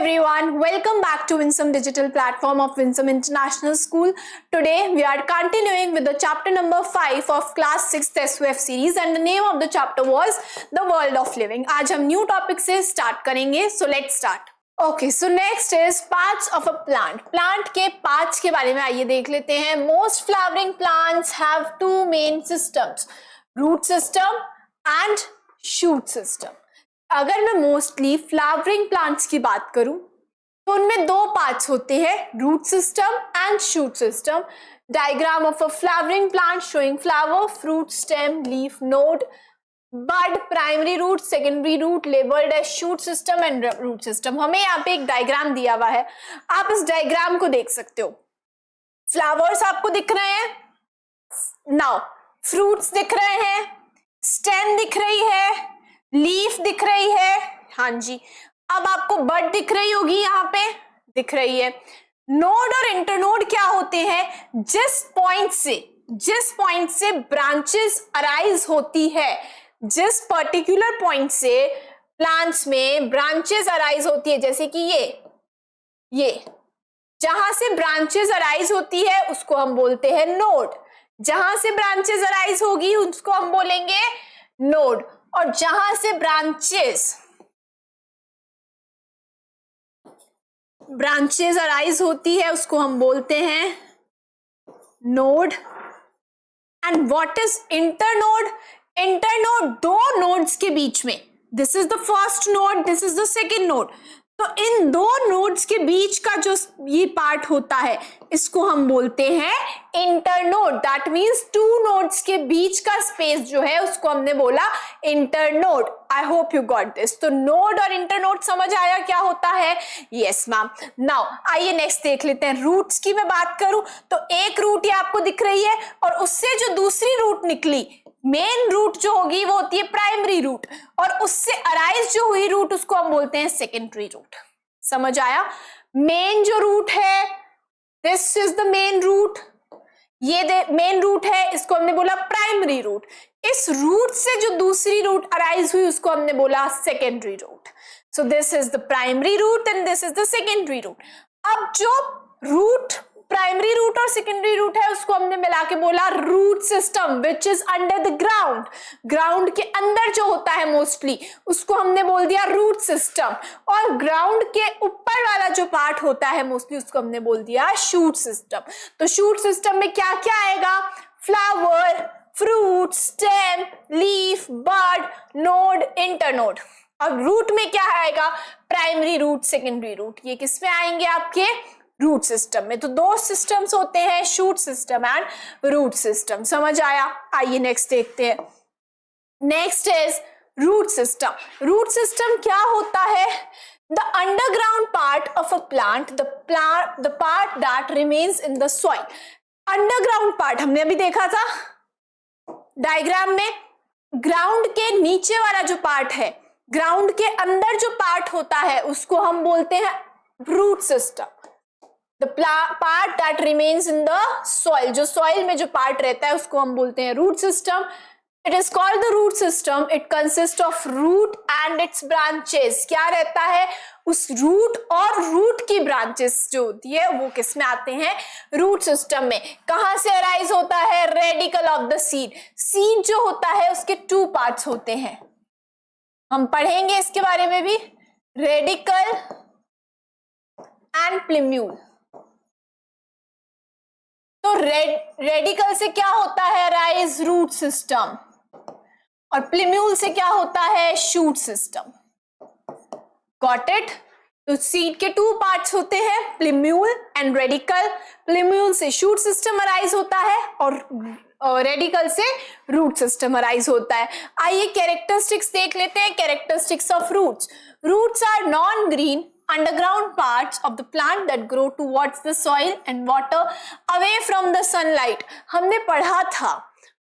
everyone, welcome back to Winsome Digital Platform of Winsome International School. Today we are continuing with the chapter number 5 of class 6 SWF series and the name of the chapter was The World of Living. आज हम new topic से start करेंगे, so let's start. Okay, so next is parts of a plant. Plant के parts के बारे में आइए देख लेते हैं. Most flowering plants have two main systems, root system and shoot system. अगर मैं मोस्टली फ्लावरिंग प्लांट्स की बात करूं तो उनमें दो पार्ट्स होते हैं, root system and shoot system. Diagram of a flowering plant showing flower, fruit, stem, leaf, node, bud, primary root, secondary root, labelled as shoot system and root system. हमें यहाँ पे एक डायग्राम दिया हुआ है, आप इस डायग्राम को देख सकते हो. फ्लावर्स आपको दिख रहे हैं, नाउ फ्रूट्स दिख रहे हैं, स्टेम दिख रही है, लीफ दिख रही है. हाँ जी, अब आपको बड दिख रही होगी, यहाँ पे दिख रही है. नोड और इंटरनोड क्या होते हैं? जिस पॉइंट से ब्रांचेस अराइज होती है, जिस पर्टिकुलर पॉइंट से प्लांट्स में ब्रांचेस अराइज होती है, जैसे कि ये जहां से ब्रांचेस अराइज होती है उसको हम बोलते हैं नोड. जहां से ब्रांचेस अराइज होगी उसको हम बोलेंगे नोड, और जहां से ब्रांचेस अराइज होती है उसको हम बोलते हैं node. And what is internode? Internode दो नोड्स के बीच में, this is the first node, this is the second node, तो इन दो नोड्स के बीच का जो ये पार्ट होता है इसको हम बोलते हैं internode. That means two nodes के बीच का स्पेस जो है उसको हमने बोला internode. I hope you got this. तो नोड और इंटरनोड समझ आया क्या होता है? Yes ma'am. नाउ आइए नेक्स्ट देख लेते हैं. रूट्स की मैं बात करूं तो एक रूट ये आपको दिख रही है और उससे जो दूसरी रूट निकली, मेन रूट जो होगी वो होती है प्राइमरी रूट, और उससे अराइज जो हुई रूट उसको हम बोलते हैं सेकेंडरी रूट. समझ आया? मेन जो रूट है, this is the main root, ये मेन रूट है, इसको हमने बोला प्राइमरी रूट. इस रूट से जो दूसरी रूट अराइज हुई उसको हमने बोला secondary root. So this is the primary root and this is the secondary root. अब जो रूट प्राइमरी रूट और सेकेंडरी रूट है उसको हमने मिला के बोला root system, which is under the ground. Ground के अंदर जो होता है मोस्टली उसको हमने बोल दिया रूट सिस्टम, और ग्राउंड के ऊपर वाला जो पार्ट होता है मोस्टली उसको हमने बोल दिया शूट सिस्टम. तो शूट सिस्टम में क्या क्या आएगा? Flower, fruit, stem, leaf, bud, node, internode. और रूट में क्या आएगा? Primary root, secondary root. ये किस में आएंगे? आपके रूट सिस्टम में. तो दो सिस्टम्स होते हैं, shoot system and root system. समझ आया? आइए नेक्स्ट देखते हैं. Next is root system. Root system क्या होता है? The underground part of a plant, the part that remains in the soil. Underground part हमने अभी देखा था डायग्राम में. ग्राउंड के नीचे वाला जो पार्ट है, ग्राउंड के अंदर जो पार्ट होता है उसको हम बोलते हैं root system. The part that remains in the soil, जो soil में जो part रहता है उसको हम बोलते हैं root system. It is called the root system. It consists of root and its branches. क्या रहता है? उस root और root की branches जो होती है वो किस में आते हैं? root system में. कहाँ से arise होता है? radicle of the seed. seed जो होता है उसके two parts होते हैं, हम पढ़ेंगे इसके बारे में भी, radicle and plumule. तो रेडिकल से क्या होता है? Rise root system. और प्लिम्यूल से क्या होता है? Shoot system. Got it? तो सीड के टू पार्ट्स होते हैं, प्लिम्यूल एंड रेडिकल. प्लिम्यूल से शूट सिस्टम अराइज होता है और रेडिकल से रूट सिस्टम अराइज होता है. आइए कैरेक्टरिस्टिक्स देख लेते हैं. Characteristics of roots. Roots are non green underground parts of the plant that grow towards the soil and water away from the sunlight. हमने पढ़ा था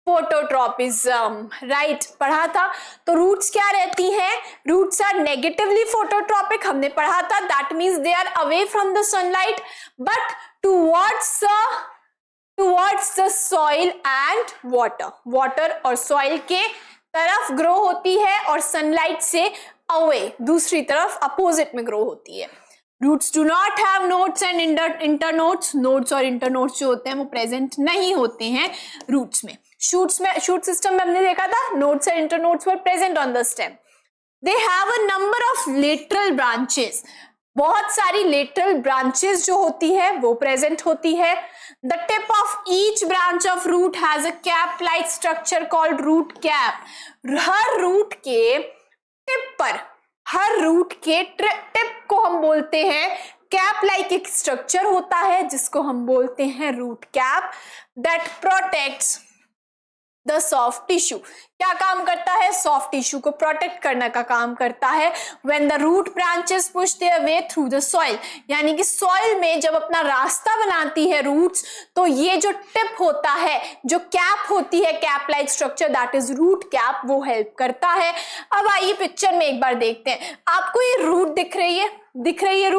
फोटोट्रॉपिज्म, राइट? पढ़ा था. तो रूट्स क्या रहती हैं? रूट्स आर नेगेटिवली फोटोट्रॉपिक, हमने पढ़ा था. That means they are away from the sunlight but towards the soil and water और सॉइल के तरफ ग्रो होती है और सनलाइट से अवे दूसरी तरफ अपोजिट में ग्रो होती है. Roots do not have nodes and internodes, nodes और इंटरनोड्स जो होते हैं वो प्रेजेंट नहीं होते हैं रूट्स में। शूट सिस्टम में हमने देखा था nodes and internodes were present on the stem. They have a number of lateral branches, बहुत सारी लेटरल ब्रांचेस जो होती है वो प्रेजेंट होती है। The tip of each branch of root has a cap like structure called root cap. हर root के टिप पर, हर रूट के टिप को हम बोलते हैं कैप लाइक एक स्ट्रक्चर होता है जिसको हम बोलते हैं root cap, that protects the soft tissue. क्या काम करता है? सॉफ्ट टिश्यू को प्रोटेक्ट करने का काम करता है। When the root branches push their way through the soil, यानी कि सॉइल में जब अपना रास्ता बनाती है रूट्स, तो ये जो टिप होता है, जो कैप होती है, cap like structure that is root cap, वो हेल्प करता है। अब आइए पिक्चर में एक बार देखते हैं। आपको ये रूट दिख रही है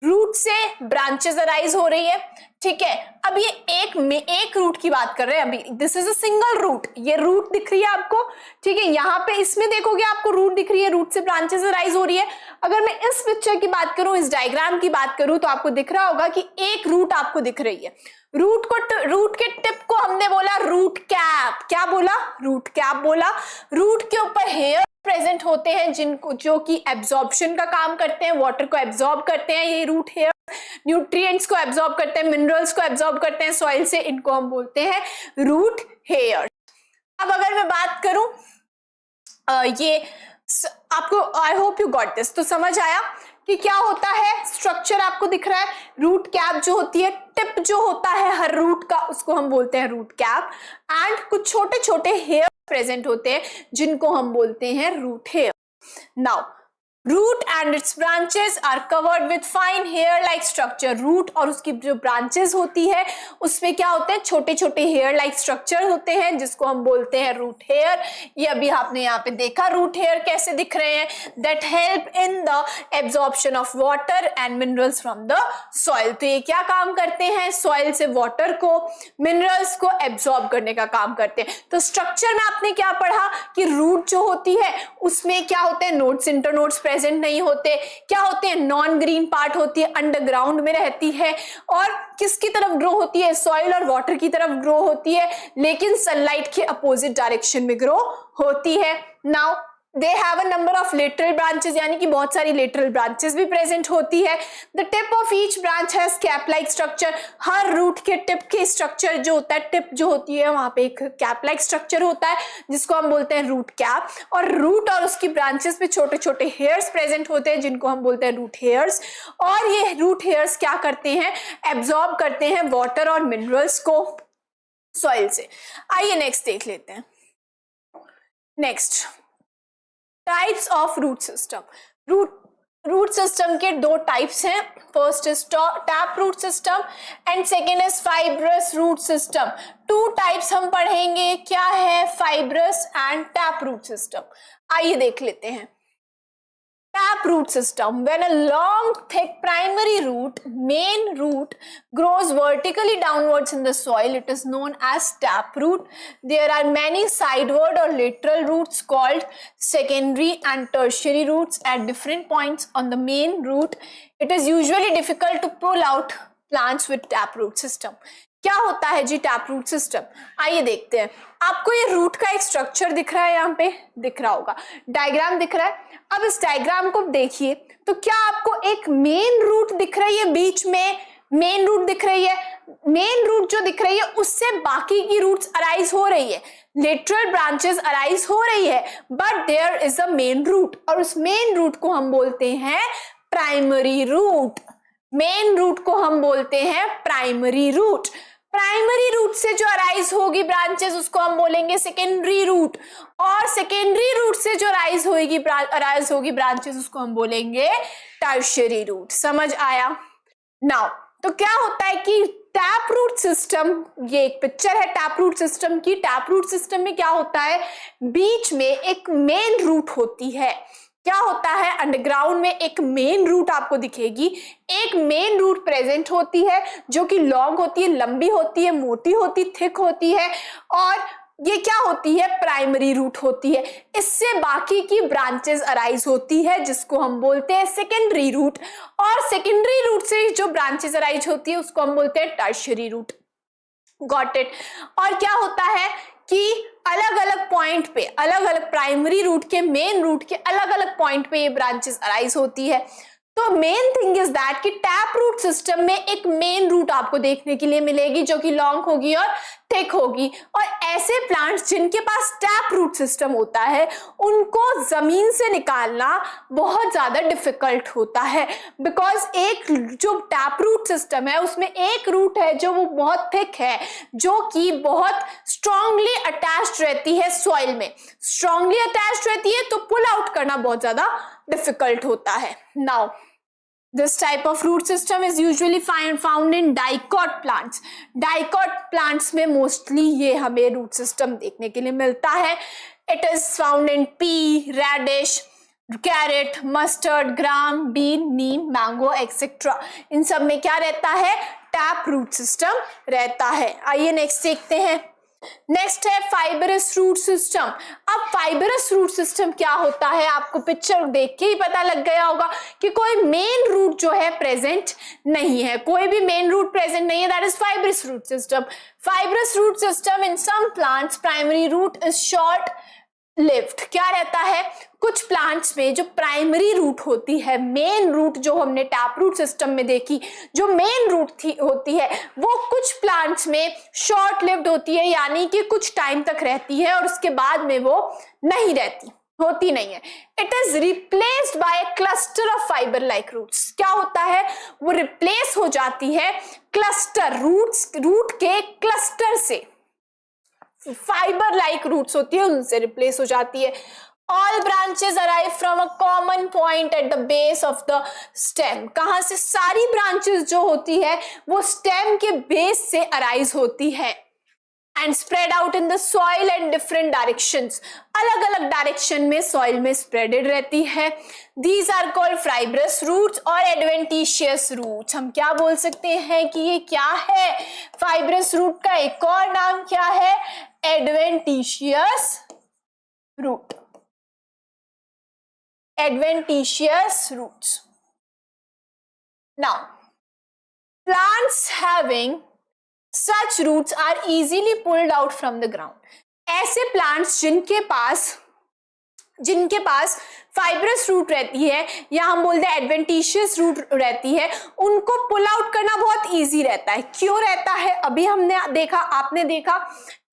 रूट से ब्रांचेस अराइज हो रही है, ठीक है। अब ये एक रूट की बात कर रहे हैं, अभी this is a single root, ये रूट दिख रही है आपको, ठीक है। यहाँ पे इसमें देखोगे आपको रूट दिख रही है, रूट से ब्रांचेस अराइज हो रही है। अगर मैं इस पिक्चर की बात करूं, इस डायग्राम की बात करूं, तो आपको दिख रहा होगा कि एक रूट आपको दिख रही है। रूट के टिप को हमने बोला रूट कैप। क्या बोला? रूट कैप बोला। रूट के ऊपर हेयर प्रेजेंट होते हैं जिनको, जो कि एब्जॉर्प्शन का काम करते हैं, वाटर को एब्जॉर्ब करते हैं। ये रूट हेयर न्यूट्रिएंट्स को एब्जॉर्ब करते हैं, मिनरल्स को एब्जॉर्ब करते हैं सॉइल से, इनको हम बोलते हैं रूट हेयर। अब अगर मैं बात करूं, ये आपको, I hope you got this, तो समझ आया कि क्या होता है। स्ट्रक्चर आपको दिख रहा है, रूट कैप जो होती है, टिप जो होता है हर रूट का, उसको हम बोलते हैं रूट कैप, एंड कुछ छोटे छोटे हेयर प्रेजेंट होते हैं जिनको हम बोलते हैं root hair. Now root and its branches are covered with fine hair like structure. Root और उसकी जो ब्रांचेस होती है उसमें क्या होते हैं? छोटे छोटे हेयर लाइक स्ट्रक्चर होते हैं जिसको हम बोलते हैं रूट हेयर। ये अभी आपने यहाँ पे देखा रूट हेयर कैसे दिख रहे हैं, that help in the absorption of water and minerals from the soil. तो ये क्या काम करते हैं? सॉइल से वाटर को, मिनरल्स को एब्जॉर्ब करने का काम करते हैं। तो स्ट्रक्चर में आपने क्या पढ़ा कि रूट जो होती है उसमें क्या होते हैं? नोड्स इंटरनोड्स प्रेजेंट नहीं होते। क्या होते हैं? नॉन ग्रीन पार्ट होती है, अंडरग्राउंड में रहती है, और किसकी तरफ ग्रो होती है? सॉइल और वाटर की तरफ ग्रो होती है, लेकिन सनलाइट के अपोजिट डायरेक्शन में ग्रो होती है। Now they have a number of lateral branches, यानी कि बहुत सारी लेटरल ब्रांचेस भी प्रेजेंट होती है। The tip of each branch has cap like structure. हर रूट के टिप के स्ट्रक्चर जो होता है, टिप जो होती है वहां पे एक कैप लाइक स्ट्रक्चर होता है जिसको हम बोलते हैं रूट कैप। और रूट और उसकी ब्रांचेस पे छोटे छोटे हेयर्स प्रेजेंट होते हैं जिनको हम बोलते हैं रूट हेयर्स। और ये रूट हेयर्स क्या करते हैं? एब्जॉर्ब करते हैं वाटर और मिनरल्स को सॉइल से। आइए नेक्स्ट देख लेते हैं। Next, types of root system. Root system के दो टाइप्स हैं। First is tap root system and second is fibrous root system. Two types हम पढ़ेंगे, क्या है? Fibrous and tap root system. आइए देख लेते हैं। Tap root system. When a long thick primary root, main root, grows vertically downwards in the soil, it is known as tap root. There are many sideward or lateral roots called secondary and tertiary roots at different points on the main root. It is usually difficult to pull out plants with tap root system. क्या होता है जी tap root system? आइए देखते हैं। आपको ये root का एक स्ट्रक्चर दिख रहा है, यहाँ पे दिख रहा होगा, डायग्राम दिख रहा है। अब इस डायग्राम को देखिए तो क्या आपको एक मेन रूट दिख रही है? बीच में मेन रूट दिख रही है। मेन रूट जो दिख रही है उससे बाकी की रूट्स अराइज हो रही है, लेटरल ब्रांचेस अराइज हो रही है, but there is a main root, और उस मेन रूट को हम बोलते हैं प्राइमरी रूट। मेन रूट को हम बोलते हैं प्राइमरी रूट। प्राइमरी रूट से जो अराइज होगी ब्रांचेस उसको हम बोलेंगे सेकेंडरी रूट, और सेकेंडरी रूट से जो अराइज होगी ब्रांचेस उसको हम बोलेंगे टर्शियरी रूट। समझ आया? नाउ तो क्या होता है कि टैप रूट सिस्टम, ये एक पिक्चर है टैप रूट सिस्टम की। टैप रूट सिस्टम में क्या होता है? बीच में एक मेन रूट होती है। क्या होता है? अंडरग्राउंड में एक मेन रूट आपको दिखेगी, एक मेन रूट प्रेजेंट होती है जो कि लॉन्ग होती है, लंबी होती है, मोटी होती, थिक होती है, और ये क्या होती है, प्राइमरी रूट होती है। इससे बाकी की ब्रांचेस अराइज होती है जिसको हम बोलते हैं सेकेंडरी रूट, और सेकेंडरी रूट से जो ब्रांचेस अराइज होती है उसको हम बोलते हैं टर्शियरी रूट। Got it. और क्या होता है कि अलग अलग पॉइंट पे, अलग अलग प्राइमरी रूट के, मेन रूट के अलग अलग पॉइंट पे ये ब्रांचेस अराइज होती है। तो मेन थिंग इज दैट कि टैप रूट सिस्टम में एक मेन रूट आपको देखने के लिए मिलेगी जो कि लॉन्ग होगी और थिक होगी, और ऐसे प्लांट्स जिनके पास टैप रूट सिस्टम होता है उनको जमीन से निकालना बहुत ज्यादा डिफिकल्ट होता है, बिकॉज एक जो टैप रूट सिस्टम है उसमें एक रूट है जो वो बहुत थिक है, जो कि बहुत स्ट्रांगली अटैच्ड रहती है सॉइल में, स्ट्रांगली अटैच्ड रहती है, तो पुल आउट करना बहुत ज्यादा डिफिकल्ट होता है। Now this type of root system is usually found in dicot plants. Dicot plants में mostly ये हमें root system देखने के लिए मिलता है। It is found in pea, radish, carrot, mustard, gram, bean, neem, mango, etc. इन सब में क्या रहता है, टैप रूट सिस्टम रहता है। आइए नेक्स्ट देखते हैं। नेक्स्ट है फाइबरस रूट सिस्टम। अब फाइबरस रूट सिस्टम क्या होता है, आपको पिक्चर देख के ही पता लग गया होगा कि कोई मेन रूट जो है प्रेजेंट नहीं है, कोई भी मेन रूट प्रेजेंट नहीं है, that is fibrous root system. Fibrous root system in some plants primary root is short lived. क्या रहता है, कुछ प्लांट्स में जो प्राइमरी रूट होती है, मेन रूट जो हमने टैप रूट सिस्टम में देखी, जो मेन रूट होती है, वो कुछ प्लांट्स में शॉर्ट लिव्ड होती है, यानी कि कुछ टाइम तक रहती है और उसके बाद में वो नहीं रहती, होती नहीं है। It is replaced by a cluster of fibre like roots. क्या होता है, वो रिप्लेस हो जाती है क्लस्टर रूट्स, रूट के क्लस्टर से, फाइबर लाइक रूट्स होती है उनसे रिप्लेस हो जाती है। All branches arrive from a common point at the base of the stem. कहां से, सारी ब्रांचेस जो होती है वो स्टेम के बेस से अराइज होती है, and spread out in the soil and different directions. अलग अलग डायरेक्शन में सॉइल में स्प्रेडेड रहती है। These are called fibrous roots और एडवेंटिशियस रूट्स। हम क्या बोल सकते हैं कि ये क्या है, फाइब्रस रूट का एक और नाम क्या है, adventitious root. adventitious roots. Now, plants having such roots are easily pulled out from the ground. ऐसे plants जिनके पास फाइब्रस रूट रहती है, या हम बोलते हैं एडवेंटिशियस रूट रहती है, उनको पुल आउट करना बहुत इजी रहता है। क्यों रहता है, अभी हमने देखा, आपने देखा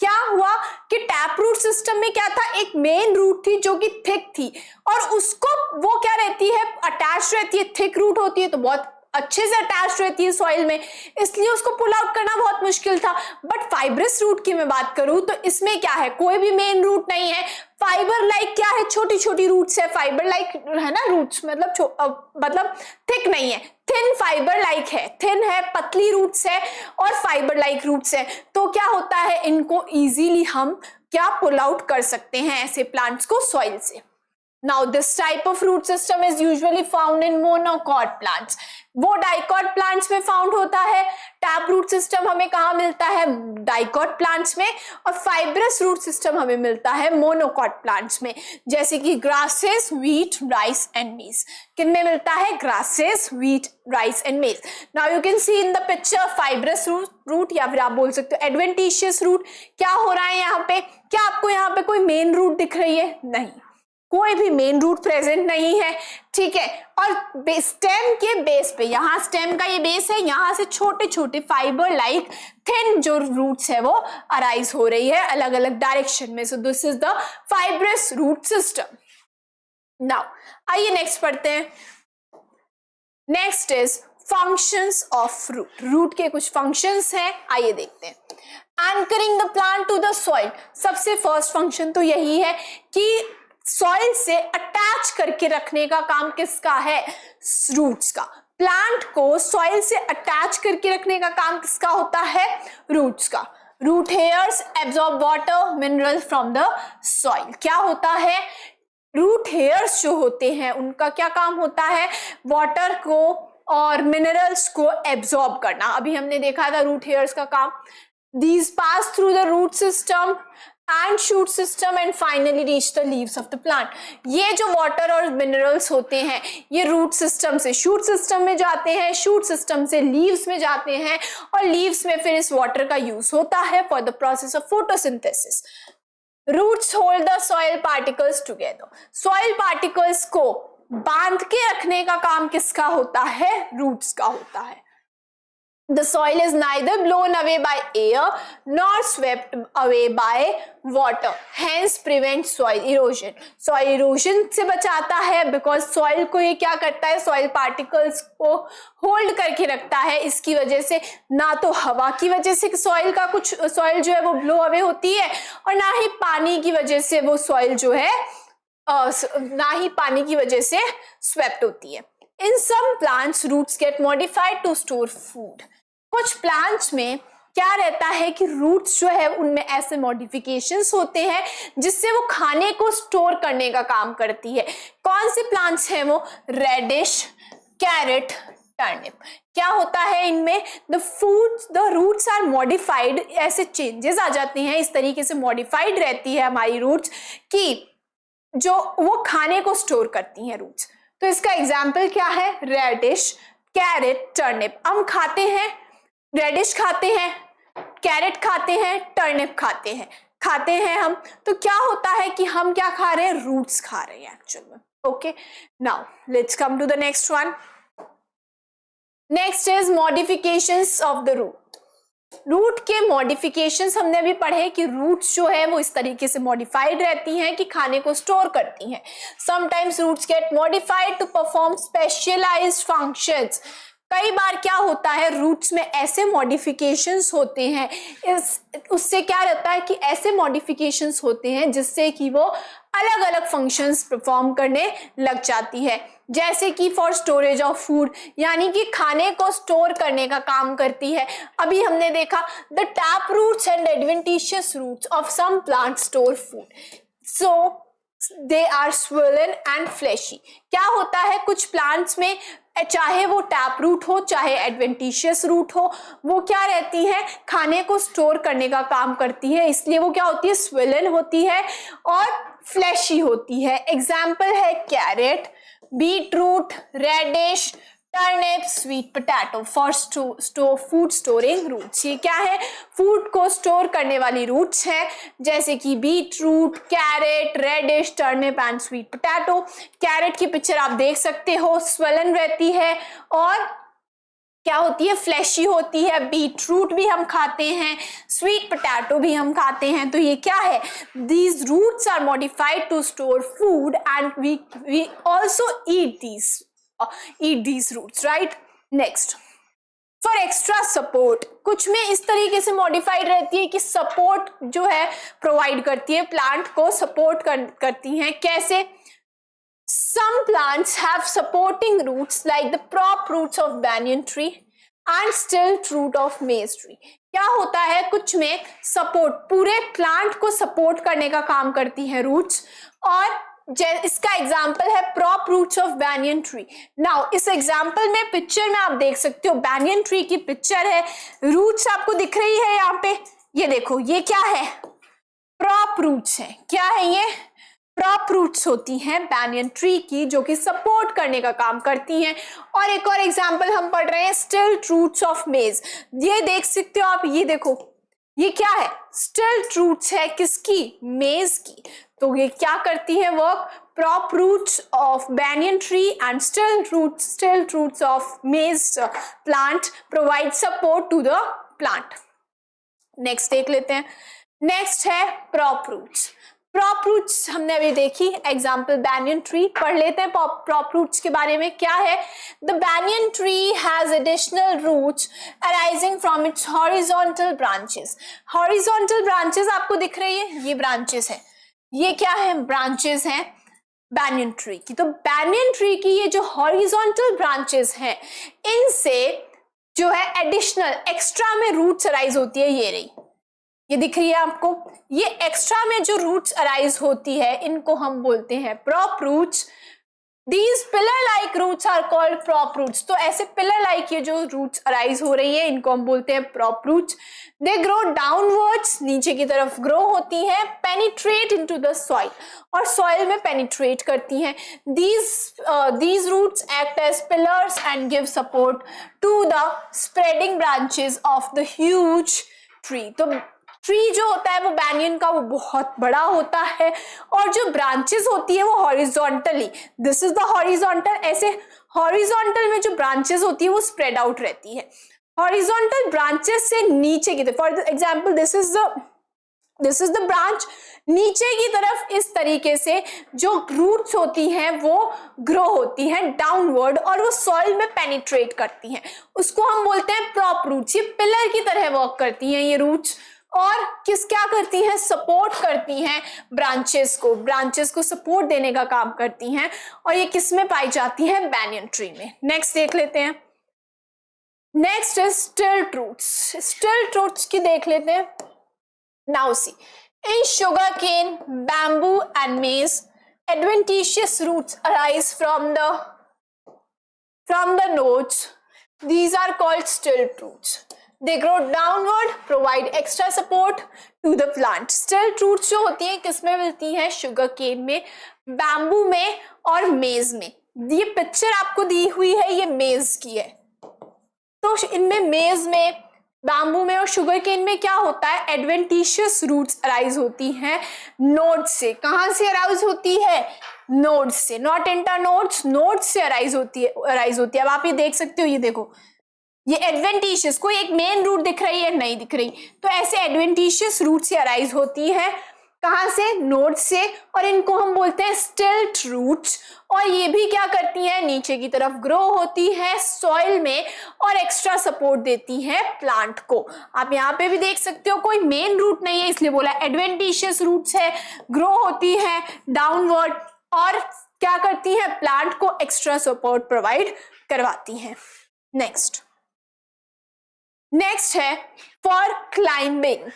क्या हुआ कि टैप रूट सिस्टम में क्या था, एक मेन रूट थी जो कि थिक थी, और उसको वो क्या रहती है, अटैच रहती है, थिक रूट होती है तो बहुत अच्छे से अटैच रहती है सॉइल में, इसलिए उसको पुल आउट करना बहुत मुश्किल था। बट फाइब्रस रूट की मैं बात करूं तो इसमें क्या है, कोई भी मेन रूट नहीं है, फाइबर लाइक क्या है, छोटी छोटी रूट्स है, फाइबर लाइक है ना रूट्स, मतलब थिक नहीं है, थिन फाइबर लाइक है, थिन है, पतली रूट्स है और फाइबर लाइक रूट्स है। तो क्या होता है, इनको इजीली हम क्या पुल आउट कर सकते हैं ऐसे प्लांट्स को सॉइल से। Now this type of root system is usually found in monocot plants. वो डाइकॉट प्लांट्स में फाउंड होता है। टैप रूट सिस्टम हमें कहाँ मिलता है, डाइकॉट प्लांट्स में, और फाइब्रस रूट सिस्टम हमें मिलता है मोनोकॉट प्लांट्स में, जैसे कि ग्रासेस, व्हीट, राइस एंड मेज। किन में मिलता है, grasses, wheat, rice and maize. Now you can see in the picture fibrous root, या फिर आप बोल सकते हो एडवेंटिशियस रूट। क्या हो रहा है यहाँ पे, क्या आपको यहाँ पे कोई मेन रूट दिख रही है, नहीं, कोई भी मेन रूट प्रेजेंट नहीं है, ठीक है। और स्टेम के बेस पे, यहाँ स्टेम का ये बेस है, यहाँ से छोटे छोटे फाइबर लाइक थिन जो रूट्स है वो अराइज हो रही है अलग अलग डायरेक्शन में। So this is the fibrous root system. Now आइए नेक्स्ट पढ़ते हैं। Next is functions of root. Root के कुछ फंक्शंस हैं, आइए देखते हैं। Anchoring the plant to the soil. सबसे फर्स्ट फंक्शन तो यही है कि सॉइल से अटैच करके रखने का काम किसका है, रूट्स का। प्लांट को सॉइल से अटैच करके रखने का काम किसका होता है, रूट्स का। Root hairs absorb water mineral from the soil. क्या होता है, रूट हेयर्स जो होते हैं उनका क्या काम होता है, वाटर को और मिनरल्स को एब्जॉर्ब करना। अभी हमने देखा था रूट हेयर्स का काम। These pass through the root system and shoot system and finally reach the leaves of the plant. ये जो water और minerals होते हैं ये root system से shoot system में जाते हैं, shoot system से leaves में जाते हैं और leaves में फिर इस water का use होता है for the process of photosynthesis. Roots hold the soil particles together. Soil particles को बांध के रखने का काम किसका होता है? Roots का होता है. The soil is neither blown away by air nor swept away by water, hence prevents soil erosion. Soil erosion से बचाता है because soil को ये क्या करता है? Soil particles को hold करके रखता है. इसकी वजह से ना तो हवा की वजह से soil का कुछ soil जो है वो blow away होती है और ना ही पानी की वजह से वो soil जो है ना ही पानी की वजह से swept होती है. In some plants, roots get modified to store food. कुछ प्लांट्स में क्या रहता है कि रूट्स जो है उनमें ऐसे मॉडिफिकेशंस होते हैं जिससे वो खाने को स्टोर करने का काम करती है. कौन से प्लांट्स हैं वो? Radish, carrot, turnip. क्या होता है इनमें? The roots are modified. ऐसे चेंजेस आ जाते हैं, इस तरीके से मॉडिफाइड रहती है हमारी रूट्स कि जो वो खाने को स्टोर करती हैं रूट्स. तो इसका एग्जाम्पल क्या है? Radish, carrot, turnip. हम खाते हैं, रेडिश खाते हैं, कैरेट खाते हैं, टर्निप खाते हैं हम. तो क्या होता है कि हम क्या खा रहे हैं? रूट्स खा रहे हैं एक्चुअल में. Okay, now let's come to the next one. Next is modifications of the root. Root के मॉडिफिकेशंस हमने अभी पढ़े कि रूट्स जो है वो इस तरीके से मॉडिफाइड रहती हैं कि खाने को स्टोर करती हैं. Sometimes roots get modified to perform specialised functions. कई बार क्या होता है रूट्स में ऐसे मॉडिफिकेशंस होते हैं, उससे क्या रहता है कि ऐसे मॉडिफिकेशंस होते हैं जिससे कि वो अलग अलग फंक्शंस परफॉर्म करने लग जाती है. जैसे कि फॉर स्टोरेज ऑफ फूड, यानी कि खाने को स्टोर करने का काम करती है. अभी हमने देखा the tap roots and adventitious roots of some plant store food, so they are swollen and fleshy. क्या होता है कुछ प्लांट्स में, चाहे वो टैप रूट हो चाहे एडवेंटिशियस रूट हो, वो क्या रहती है? खाने को स्टोर करने का काम करती है. इसलिए वो क्या होती है? swollen होती है और fleshy होती है. एग्जाम्पल है carrot, beetroot, radish, turnip, sweet potato for food storing roots. ये क्या है? फूड को स्टोर करने वाली रूट्स हैं, जैसे कि beetroot, carrot, radish, turnip and sweet potato. Carrot की पिक्चर आप देख सकते हो, स्वलन रहती है और क्या होती है? फ्लैशी होती है. बीट रूट भी हम खाते हैं, स्वीट पोटैटो भी हम खाते हैं. तो ये क्या है? These roots are modified to store food and we also eat these roots, right? Next, for extra support, कुछ में इस तरीके से मॉडिफाइड रहती है कि सपोर्ट जो है प्रोवाइड करती है, प्लांट को सपोर्ट करती हैं. कैसे? Some plants have supporting roots like the prop roots of banyan tree and stilt root of maize tree. क्या होता है? कुछ में सपोर्ट, पूरे प्लांट को सपोर्ट करने का काम करती है रूट्स. और इसका एग्जाम्पल है prop roots of banyan tree. Now इस एग्जाम्पल में पिक्चर में आप देख सकते हो बैनियन ट्री की पिक्चर है, रूट्स आपको दिख रही है यहाँ पे. ये देखो, ये क्या है? प्रॉप रूट्स है. क्या है ये? प्रॉप रूट्स होती हैं बैनियन ट्री की, जो कि सपोर्ट करने का काम करती हैं. और एक और एग्जाम्पल हम पढ़ रहे हैं स्टिल्ट रूट्स ऑफ मेज. ये देख सकते हो आप, ये देखो, ये क्या है? स्टिल्ट रूट्स है. किसकी? मेज की. तो ये क्या करती है work? prop roots of banyan tree and stilt roots of maize plant provide support to the plant. Next देख लेते हैं. नेक्स्ट है prop roots. prop roots हमने अभी देखी, एग्जाम्पल banyan tree. पढ़ लेते हैं prop roots के बारे में. क्या है? The banyan tree has additional roots arising from its horizontal branches. horizontal branches आपको दिख रही है, ये branches है. ये क्या है? ब्रांचेस हैं बैनियन ट्री की. तो बैनियन ट्री की ये जो हॉरिजॉन्टल ब्रांचेस हैं, इनसे जो है एडिशनल एक्स्ट्रा में रूट्स अराइज होती है. ये रही, ये दिख रही है आपको. ये एक्स्ट्रा में जो रूट्स अराइज होती है इनको हम बोलते हैं prop roots. These pillar-like roots are called prop roots. तो ऐसे pillar-like ये जो roots arise हो रही है इनको हम बोलते हैं prop roots. They grow downwards, नीचे की तरफ grow होती हैं, penetrate into the soil और soil में penetrate करती हैं. These roots act as pillars and give support to the spreading branches of the huge tree. तो ट्री जो होता है वो बैनियन का वो बहुत बड़ा होता है और जो ब्रांचेस होती है वो horizontally, this is the horizontal, ऐसे हॉरिजॉन्टल में जो ब्रांचेस होती है वो स्प्रेड आउट रहती है. हॉरिजॉन्टल ब्रांचेस से नीचे की तरफ, for example this is the branch, नीचे की तरफ इस तरीके से जो रूट्स होती हैं वो ग्रो होती हैं डाउनवर्ड और वो सॉइल में पेनिट्रेट करती हैं. उसको हम बोलते हैं प्रॉप रूट्स. ये पिलर की तरह वर्क करती हैं ये रूट्स और क्या करती हैं, सपोर्ट करती हैं ब्रांचेस को सपोर्ट देने का काम करती हैं और ये किस में पाई जाती हैं, बैनियन ट्री में. नेक्स्ट देख लेते हैं. Next is stilt roots. Stilt roots की देख लेते हैं. Now see, in sugarcane, bamboo and maize adventitious roots arise from the nodes. These are called stilt roots. They grow downward, provide extra support to the plant. Stilt roots जो होती हैं किसमें मिलती हैं, शुगर केन में, bamboo में और मेज में. ये पिक्चर आपको दी हुई है ये मेज की है. तो इनमें मेज में, बैम्बू में और शुगर केन में क्या होता है, एडवेंटिशियस रूट्स अराइज होती हैं नोड से. कहां से अराइज होती है, नोड से, नॉट इंटरनोड्स, नोड से अराइज होती है. अब आप ये देख सकते हो, ये देखो ये एडवेंटिशियस, कोई एक मेन रूट दिख रही है, नहीं दिख रही. तो ऐसे एडवेंटिशियस रूट से अराइज होती है. कहां से, नोड से. और इनको हम बोलते हैं स्टिल्ट रूट्स. और ये भी क्या करती हैं, नीचे की तरफ ग्रो होती है सॉइल में और एक्स्ट्रा सपोर्ट देती है प्लांट को. आप यहाँ पे भी देख सकते हो कोई मेन रूट नहीं है इसलिए बोला एडवेंटिशियस रूट्स है, ग्रो होती है डाउनवर्ड और क्या करती है, प्लांट को एक्स्ट्रा सपोर्ट प्रोवाइड करवाती है. नेक्स्ट है फॉर क्लाइंबिंग.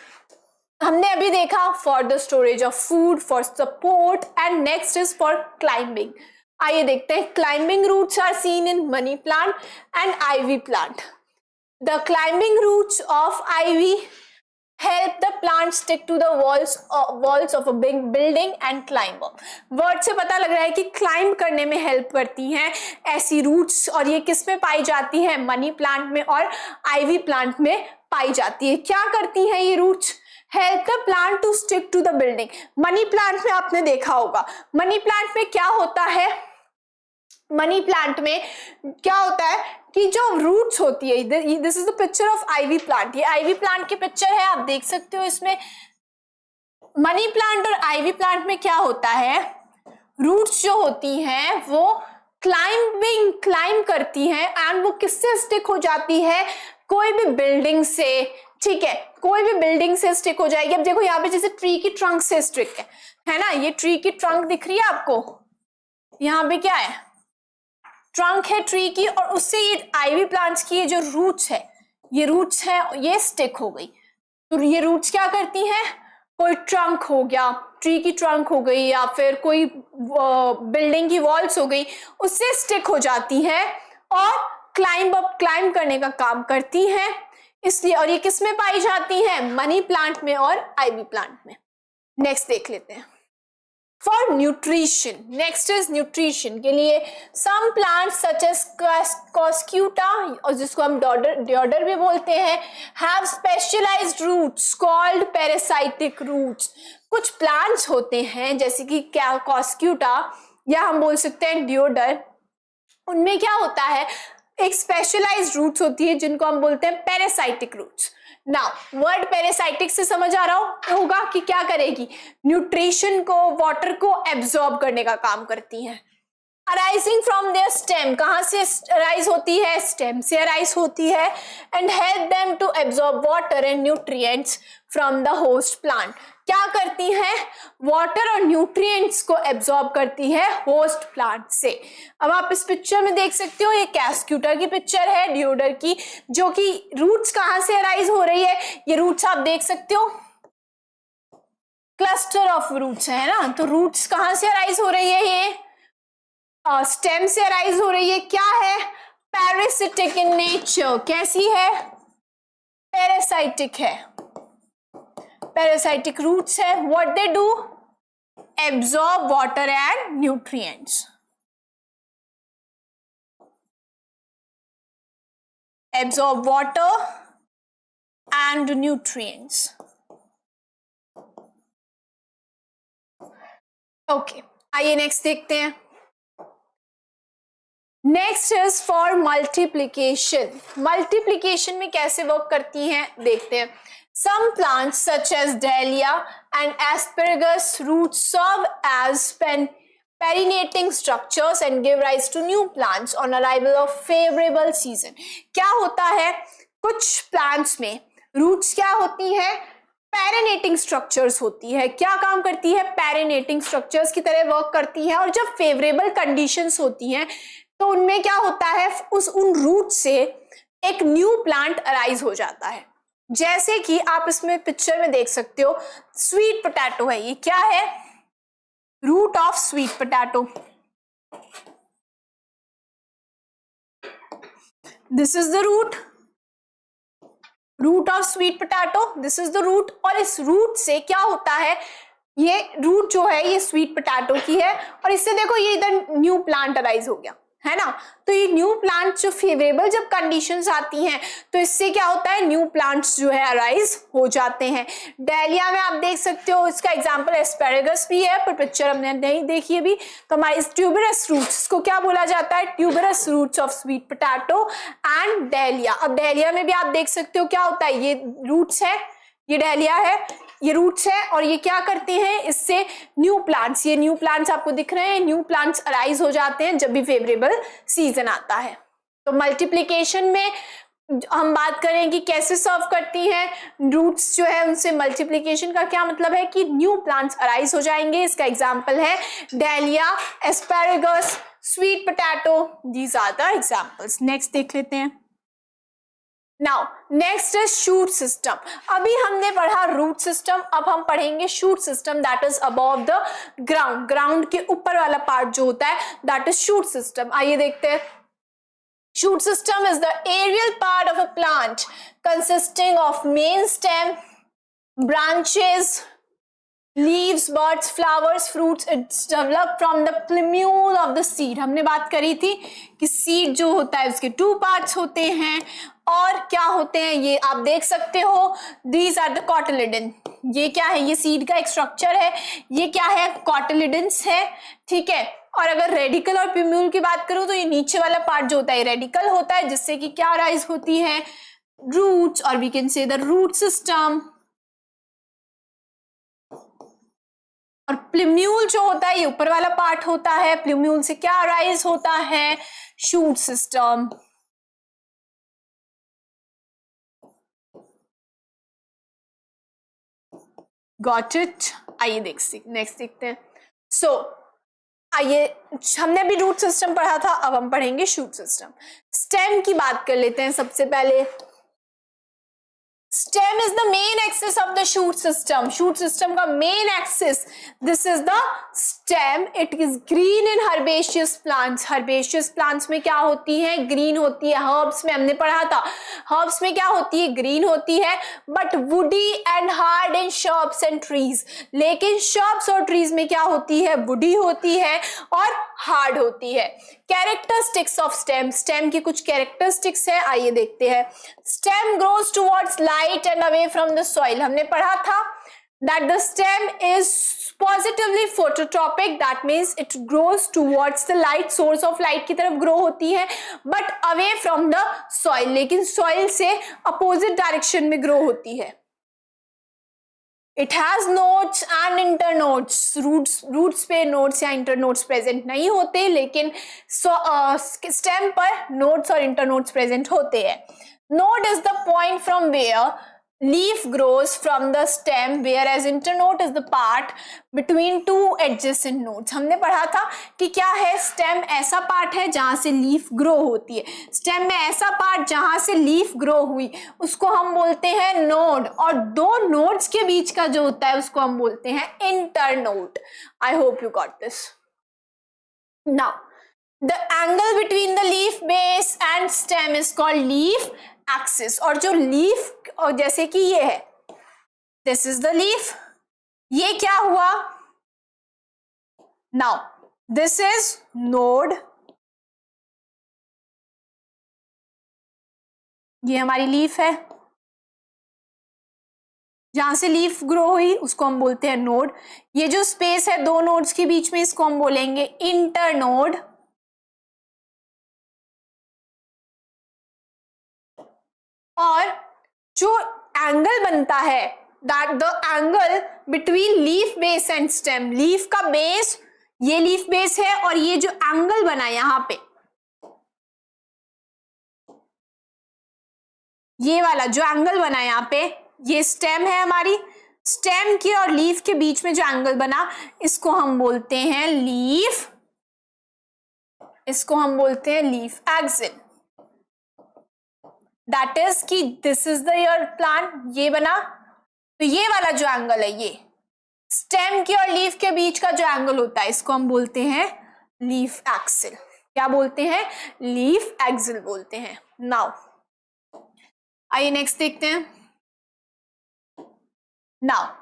हमने अभी देखा for the storage of food, for support and next is for climbing. आइए देखते हैं. Climbing roots are seen in money plant and ivy plant. The climbing roots of ivy help the plant stick to the walls of a big building and climb up. Word से पता लग रहा है कि climb करने में help करती हैं ऐसी रूट्स और ये किस में पाई जाती है, मनी प्लांट में और आईवी प्लांट में पाई जाती है. क्या करती हैं ये roots, help the plant to stick to the building. Money plant में आपने देखा होगा, मनी प्लांट में क्या होता है, मनी प्लांट में क्या होता है कि जो रूट्स होती है, this is the picture of ivy plant. ये आईवी प्लांट की पिक्चर है, आप देख सकते हो. इसमें मनी प्लांट और आईवी प्लांट में क्या होता है, रूट्स जो होती हैं वो क्लाइंब करती हैं एंड वो किससे स्टिक हो जाती है, कोई भी बिल्डिंग से. ठीक है, कोई भी बिल्डिंग से स्टिक हो जाएगी. अब देखो यहाँ पे जैसे ट्री की ट्रंक से स्टिक है ना, ये ट्री की ट्रंक दिख रही है आपको, यहाँ पे क्या है, ट्रंक है ट्री की और उससे ये आईवी प्लांट्स की ये जो रूट्स है, ये रूट्स है, ये स्टिक हो गई. तो ये रूट्स क्या करती हैं, कोई ट्रंक हो गया, ट्री की ट्रंक हो गई या फिर कोई बिल्डिंग की वॉल्स हो गई, उससे स्टिक हो जाती है और क्लाइंब करने का काम करती हैं इसलिए. और ये किस में पाई जाती है, मनी प्लांट में और आईवी प्लांट में. नेक्स्ट देख लेते हैं. For nutrition, next is nutrition के लिए सम प्लांट सच एज कॉस्क्यूटा और जिसको हम डियोडर भी बोलते हैं, have specialised roots called parasitic roots. कुछ प्लांट्स होते हैं जैसे कि क्या कॉस्क्यूटा या हम बोल सकते हैं डियोडर, उनमें क्या होता है, एक स्पेशलाइज्ड रूट्स होती है जिनको हम बोलते हैं parasitic roots. Now word parasitic से समझ आ रहा होगा कि क्या करेगी, न्यूट्रिशन को, वाटर को एब्जॉर्ब करने का काम करती हैं. अराइजिंग फ्रॉम देयर स्टेम, कहां से अराइज होती है, स्टेम से अराइज होती है. And help them to absorb water and nutrients from the host plant. क्या करती हैं, वाटर और न्यूट्रिएंट्स को एब्जॉर्ब करती है होस्ट प्लांट से. अब आप इस पिक्चर में देख सकते हो, ये कैस्क्यूटा की पिक्चर है डियोडर की, जो कि रूट्स कहां से अराइज हो रही है, ये रूट्स आप देख सकते हो, क्लस्टर ऑफ रूट्स है ना. तो रूट्स कहां से अराइज हो रही है, ये स्टेम से अराइज हो रही है, क्या है, पैरासिटिक इन नेचर। कैसी है, पैरासाइटिक है, पैरासाइटिक रूट्स है। What they do, absorb water and nutrients, absorb water and nutrients. Okay, आइए नेक्स्ट देखते हैं। Next is for multiplication. Multiplication में कैसे वर्क करती हैं देखते हैं। Some plants such as dahlia and asparagus root serve as perinating structures and give rise to new plants on arrival of favorable season। क्या होता है, कुछ प्लांट्स में रूट्स क्या होती है, पैरेनेटिंग स्ट्रक्चर्स होती है। क्या काम करती है, पैरेनेटिंग स्ट्रक्चर्स की तरह वर्क करती है। और जब फेवरेबल कंडीशंस होती हैं तो उनमें क्या होता है, उन रूट से एक न्यू प्लांट अराइज हो जाता है। जैसे कि आप इसमें पिक्चर में देख सकते हो, स्वीट पोटैटो है, ये क्या है, root of sweet potato. This is the root of sweet potato, this is the root. और इस रूट से क्या होता है, ये रूट जो है ये स्वीट पोटैटो की है और इससे देखो ये इधर न्यू प्लांट अराइज हो गया है ना। तो ये न्यू प्लांट जो फेवरेबल जब कंडीशंस आती हैं तो इससे क्या होता है, न्यू प्लांट्स जो है अराइज हो जाते हैं। डहलिया में आप देख सकते हो, इसका एग्जांपल एस्पेरेगस भी है पर पिक्चर हमने नहीं देखी अभी। तो हमारे ट्यूबरस रूट्स को क्या बोला जाता है, tuberous roots of sweet potato and dahlia. अब डहलिया में भी आप देख सकते हो क्या होता है, ये रूट्स है, ये डहलिया है, ये रूट्स है और ये क्या करते हैं, इससे न्यू प्लांट्स, ये न्यू प्लांट्स आपको दिख रहे हैं, न्यू प्लांट्स अराइज हो जाते हैं जब भी फेवरेबल सीजन आता है। तो मल्टीप्लिकेशन में हम बात करें कि कैसे सर्व करती हैं रूट्स जो है उनसे, मल्टीप्लिकेशन का क्या मतलब है कि न्यू प्लांट्स अराइज हो जाएंगे। इसका एग्जाम्पल है dahlia, asparagus, sweet potato, these are the examples. Next देख लेते हैं। Now next is shoot system. अभी हमने पढ़ा रूट सिस्टम, अब हम पढ़ेंगे shoot system, that is above the ground. Ground के ऊपर वाला पार्ट जो होता है दैट इज शूट सिस्टम। आइए देखते हैं। Shoot system is the aerial part of a plant consisting of main stem, branches, leaves, buds, flowers, fruits. It's developed from the plumule of the seed। हमने बात करी थी कि सीड जो होता है उसके टू पार्ट्स होते हैं और क्या होते हैं, ये आप देख सकते हो, these are the cotyledon। ये क्या है, ये सीड का एक स्ट्रक्चर है, ये क्या है, कॉटिलिडन्स है, ठीक है। और अगर रेडिकल और प्लूम्यूल की बात करूं तो ये नीचे वाला पार्ट जो होता है रेडिकल होता है, जिससे कि क्या राइज होती है, रूट्स, और we can say the root system. और प्लूम्यूल जो होता है ये ऊपर वाला पार्ट होता है, प्लूम्यूल से क्या अराइज होता है, शूट सिस्टम। Got it. आइए नेक्स्ट देखते हैं। सो आइए, हमने अभी रूट सिस्टम पढ़ा था, अब हम पढ़ेंगे शूट सिस्टम। स्टेम की बात कर लेते हैं सबसे पहले। Stem is the main axis of the shoot system। shoot system का main axis, this is the stem। it is green in herbaceous plants। herbaceous plants में क्या होती है, green होती है। herbs में हमने पढ़ा था, herbs में क्या होती है, green होती है, but woody and hard in shrubs and trees। लेकिन shrubs और trees में क्या होती है, woody होती है और hard होती है। कैरेक्टरिस्टिक्स ऑफ स्टेम, स्टेम की कुछ कैरेक्टरिस्टिक्स है, आइए देखते हैं। Stem grows towards light and away from the soil. हमने पढ़ा था that the stem is positively phototropic, that means it grows towards the light, source of light की तरफ ग्रो होती है, but away from the soil, लेकिन soil से opposite direction में ग्रो होती है। It has nodes and internodes. Roots पे नोड्स या इंटरनोड्स प्रेजेंट नहीं होते, लेकिन स्टेम पर नोड्स और इंटरनोड्स प्रेजेंट होते हैं। Node is the point from where leaf grows from the stem, whereas internode is the part between two adjacent nodes। हमने पढ़ा था कि क्या है, स्टेम ऐसा पार्ट है जहां से लीफ ग्रो होती है। स्टेम में ऐसा पार्ट जहां से लीफ ग्रो हुई उसको हम बोलते हैं नोड, और दो नोड्स के बीच का जो होता है उसको हम बोलते हैं internode. I hope you got this. Now the angle between the leaf base and stem is called leaf axis. और जो लीफ, और जैसे कि ये है, दिस इज द लीफ, ये क्या हुआ, नाउ दिस इज नोड, ये हमारी लीफ है, जहां से लीफ ग्रो हुई उसको हम बोलते हैं नोड। ये जो स्पेस है दो नोड्स के बीच में, इसको हम बोलेंगे इंटरनोड। और जो एंगल बनता है, that the angle between leaf base and stem, leaf का बेस, ये लीफ बेस है, और ये जो एंगल बना यहां पे, ये वाला जो एंगल बना यहां पे, ये स्टेम है हमारी, स्टेम की और लीफ के बीच में जो एंगल बना, इसको हम बोलते हैं लीफ, इसको हम बोलते हैं लीफ एक्सिल। दैट इज कि this is the your plant, ये बना, तो ये वाला जो एंगल है, ये स्टेम की और लीफ के बीच का जो एंगल होता है, इसको हम बोलते हैं लीफ एक्सिल। क्या बोलते हैं, लीफ एक्सिल बोलते हैं। नाउ आइए नेक्स्ट देखते हैं। Now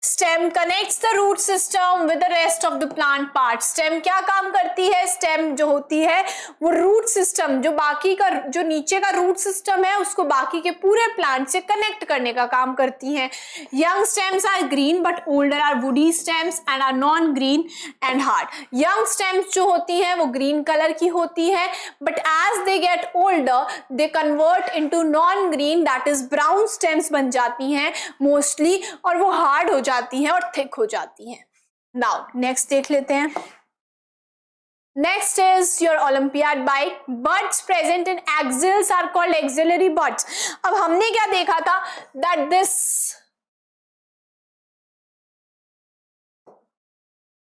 stem connects the root system with the rest of the plant part. Stem क्या काम करती है, स्टेम जो होती है वो रूट सिस्टम, जो बाकी का, जो नीचे का रूट सिस्टम है, उसको बाकी के पूरे प्लांट से कनेक्ट करने का काम करती हैं। Young stems are green but older are woody stems and are non green and hard. Young stems जो होती हैं वो ग्रीन कलर की होती है, but as they get older they convert into non green, that is brown stems बन जाती हैं मोस्टली, और वो हार्ड हो जाती हैं और थिक हो जाती हैं। नाउ नेक्स्ट देख लेते हैं। Next is your olympiad bite. Birds present in axils are called axillary birds. अब हमने क्या देखा था, that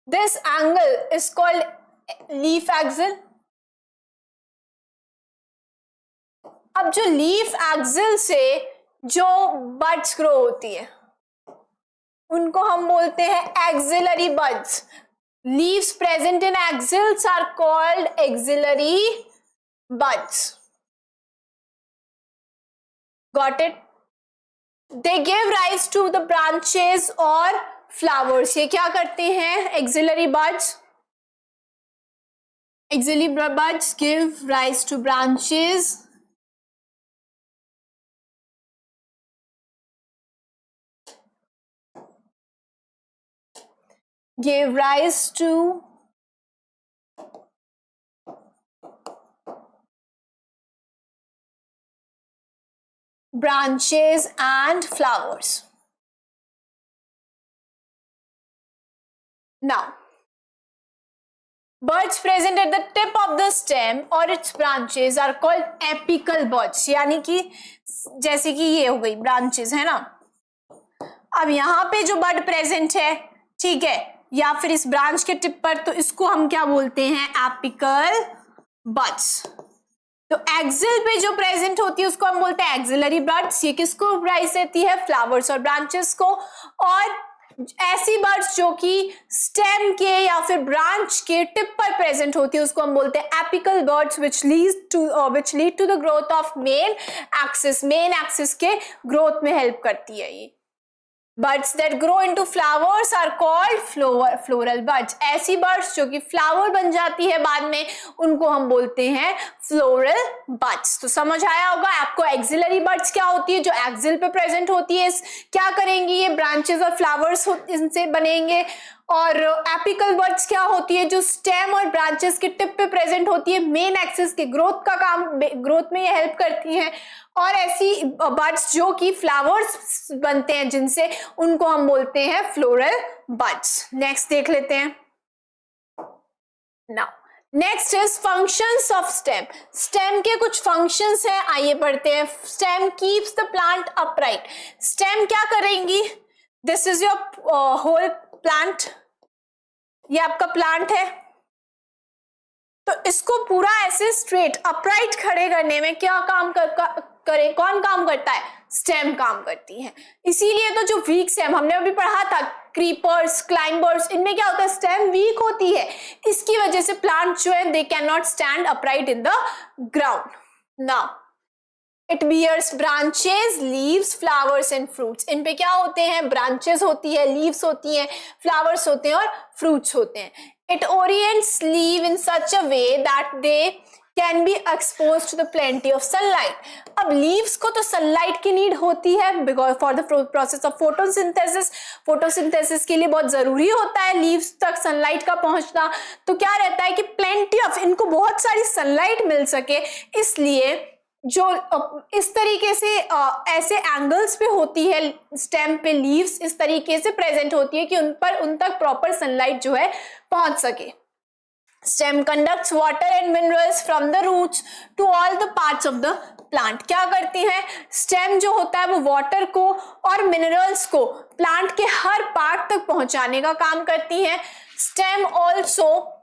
this angle is called leaf axil. अब जो लीफ एक्सिल से जो बर्ड्स ग्रो होती है उनको हम बोलते हैं axillary buds. Leaves present in axils are called axillary buds. Got it? They give rise to the branches और फ्लावर्स। ये क्या करते हैं, axillary buds? Axillary buds give rise to branches gave rise to branches and flowers. Now, birds present at the tip of the stem or its branches are called apical birds. यानी कि जैसे कि ये हो गई branches है ना। अब यहाँ पे जो बर्ड प्रेजेंट है, ठीक है, या फिर इस ब्रांच के टिप पर, तो इसको हम क्या बोलते हैं, एपिकल बड्स। तो एक्सिल पे जो प्रेजेंट होती है उसको हम बोलते हैं एक्सिलरी बड्स। ये किसको राइज देती है, फ्लावर्स और ब्रांचेस को। और ऐसी बर्ड्स जो कि स्टेम के या फिर ब्रांच के टिप पर प्रेजेंट होती है उसको हम बोलते हैं apical birds, which lead to the growth of main axis। Main axis के ग्रोथ में हेल्प करती है ये। Birds that grow into flowers are called floral birds। ऐसी birds जो कि फ्लावर बन जाती है बाद में, उनको हम बोलते हैं floral birds। तो समझ आया होगा आपको एक्सिलरी बर्ड्स क्या होती है, जो एक्सिल पे प्रेजेंट होती है, क्या करेंगी, ये ब्रांचेस और फ्लावर्स इनसे बनेंगे। और एपिकल बर्ड्स क्या होती है, जो स्टेम और ब्रांचेस के टिप पे प्रेजेंट होती है, मेन एक्सिस के ग्रोथ का काम, ग्रोथ में ये हेल्प करती है। और ऐसी बर्ड्स जो कि फ्लावर्स बनते हैं जिनसे, उनको हम बोलते हैं फ्लोरल बर्ड्स। नेक्स्ट देख लेते हैं। Now next is functions of stem. Stem के कुछ फंक्शंस हैं, आइए पढ़ते हैं। Stem keeps the plant upright. Stem क्या करेंगी, this is your whole plant, ये आपका प्लांट है, तो इसको पूरा ऐसे स्ट्रेट अपराइट खड़े करने में क्या काम करें, कौन काम करता है? स्टेम काम करती है। इसीलिए तो जो वीक स्टेम हमने अभी पढ़ा था, क्रीपर्स, क्लाइंबर्स, इनमें क्या होता है? स्टेम वीक होती है। इसकी वजह से प्लांट जो है they can not stand upright in the ground. Now it bears branches, leaves, flowers and fruits. इन पे क्या होते हैं? ब्रांचेस होती है, लीव्स होती हैं, फ्लावर्स होते हैं और फ्रूट्स होते हैं। It orients leave in such a way that they can be expose to the plenty of sunlight. अब लीव्स को तो सनलाइट की नीड होती है because for the process of photosynthesis. Photosynthesis के लिए बहुत जरूरी होता है लीव्स तक सनलाइट का पहुंचना। तो क्या रहता है कि प्लेंटी ऑफ, इनको बहुत सारी सनलाइट मिल सके, इसलिए जो इस तरीके से ऐसे एंगल्स पे होती है स्टेम पे लीव्स, इस तरीके से प्रेजेंट होती है कि उन तक प्रॉपर सनलाइट जो है पहुंच सके। Stem conducts water and minerals from the roots to all the parts of the plant. क्या करती है? स्टेम जो होता है वो वाटर को और मिनरल्स को प्लांट के हर पार्ट तक पहुंचाने का काम करती है। Stem also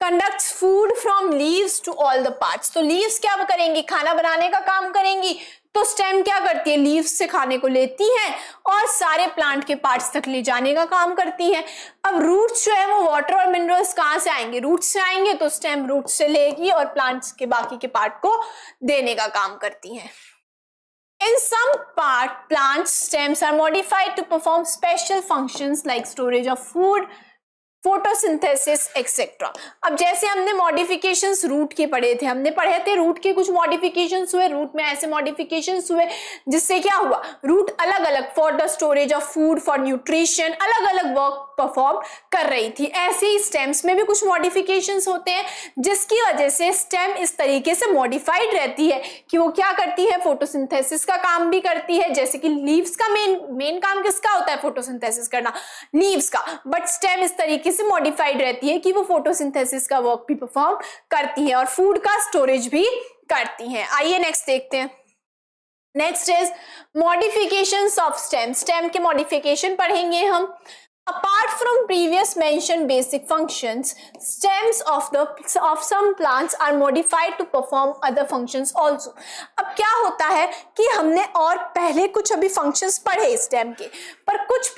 conducts food from leaves to all the parts. तो लीव्स क्या करेंगी? खाना बनाने का काम करेंगी। तो स्टेम क्या करती है? लीव्स से खाने को लेती है और सारे प्लांट के पार्ट्स तक ले जाने का काम करती है। अब रूट्स जो है वो वाटर और मिनरल्स कहाँ से आएंगे? रूट्स से आएंगे। तो स्टेम रूट्स से लेगी और प्लांट्स के बाकी के पार्ट को देने का काम करती है। In some plants, stems are modified to perform special functions like storage of food, photosynthesis etcetera. अब जैसे हमने मॉडिफिकेशंस रूट के पढ़े थे, हमने पढ़े थे रूट के कुछ मॉडिफिकेशंस हुए, रूट में ऐसे मॉडिफिकेशंस हुए जिससे क्या हुआ? रूट अलग अलग for the storage of food, for nutrition, अलग अलग वर्क परफॉर्म कर रही थी। ऐसे ही स्टेम्स में भी कुछ मॉडिफिकेशंस होते हैं जिसकी वजह से स्टेम इस तरीके से मॉडिफाइड रहती है कि वो क्या करती है? फोटोसिंथेसिस का काम भी करती है। जैसे कि लीव्स का मेन काम किसका होता है? फोटोसिंथेसिस करना, लीव्स का। बट स्टेम इस तरीके से मॉडिफाइड रहती है कि वो फोटोसिंथेसिस का वर्क भी परफॉर्म करती है और फूड का स्टोरेज भी करती है। आइए नेक्स्ट देखते हैं। Next is modifications of stem. Stem के मॉडिफिकेशन पढ़ेंगे हम। Apart from previous mentioned basic functions, stems of some plants are modified to perform other functions also. अब क्या होता है कि हमने और पहले कुछ अभी functions पढ़े स्टेम के, पर कुछ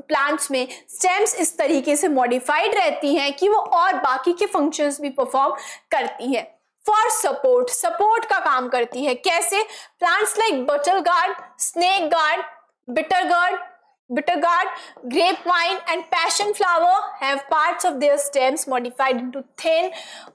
plants में stems इस तरीके से modified रहती हैं कि वो और बाकी के functions भी perform करती हैं। फॉर सपोर्ट का काम करती है। कैसे? प्लांट्स लाइक बटल guard, snake guard, bitter gourd, grapevine and passion flower have parts of their stems modified into thin,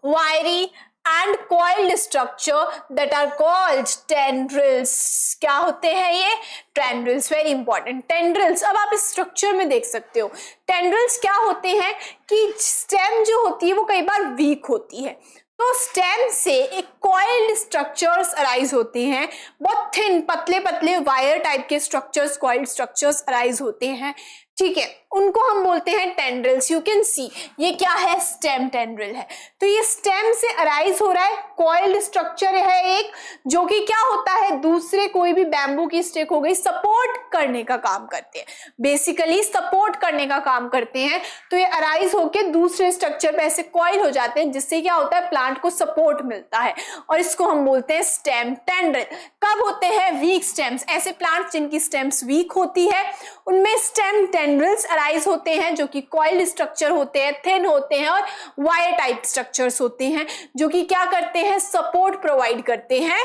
wiry and coiled structure that are called tendrils. क्या होते हैं ये? tendrils, very important. tendrils, अब आप इस structure में देख सकते हो। tendrils क्या होते हैं कि स्टेम जो होती है वो कई बार वीक होती है, तो स्टेम से एक कॉइल्ड स्ट्रक्चर्स अराइज होते हैं, बहुत थिन, पतले पतले वायर टाइप के स्ट्रक्चर्स, कॉइल्ड स्ट्रक्चर्स अराइज होते हैं। ठीक है, उनको हम बोलते हैं टेंड्रिल्स। यू कैन सी ये क्या है? स्टेम टेंड्रिल है। तो ये स्टेम से अराइज हो रहा है, कॉइल्ड स्ट्रक्चर है एक, जो कि क्या होता है? दूसरे कोई भी बैम्बू की स्टिक हो गई, सपोर्ट करने का काम करते हैं, बेसिकली सपोर्ट करने का काम करते हैं। तो ये अराइज होके दूसरे स्ट्रक्चर पे ऐसे कॉइल हो जाते हैं जिससे क्या होता है? प्लांट को सपोर्ट मिलता है और इसको हम बोलते हैं स्टेम टेंड्रिल। कब होते हैं? Weak stems. ऐसे प्लांट्स जिनकी स्टेम्स वीक होती है उनमें स्टेम टेंड्रिल्स अराइज होते हैं जो कि कॉइल्ड स्ट्रक्चर होते हैं, थिन होते हैं और वायर टाइप स्ट्रक्चर्स होते हैं, जो कि क्या करते हैं? सपोर्ट प्रोवाइड करते हैं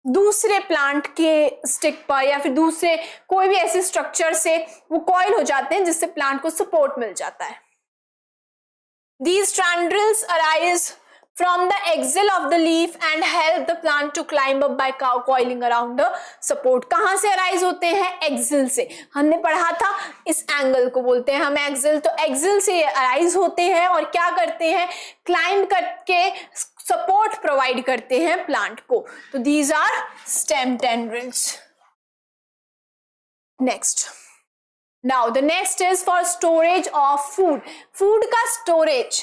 दूसरे प्लांट के स्टिक पर या फिर दूसरे कोई भी ऐसे स्ट्रक्चर से वो कॉइल हो जाते हैं जिससे प्लांट को सपोर्ट मिल जाता है। These tendrils arise from the axil of the leaf and help the plant to climb up by coiling around the support. कहाँ से अराइज होते हैं? एक्सिल से। हमने पढ़ा था इस एंगल को बोलते हैं हम एक्सिल। तो एक्सिल से अराइज होते हैं और क्या करते हैं? क्लाइंब करके सपोर्ट प्रोवाइड करते हैं प्लांट को। तो these are stem tendrils. Next. Now the next is for storage of food. Food का storage।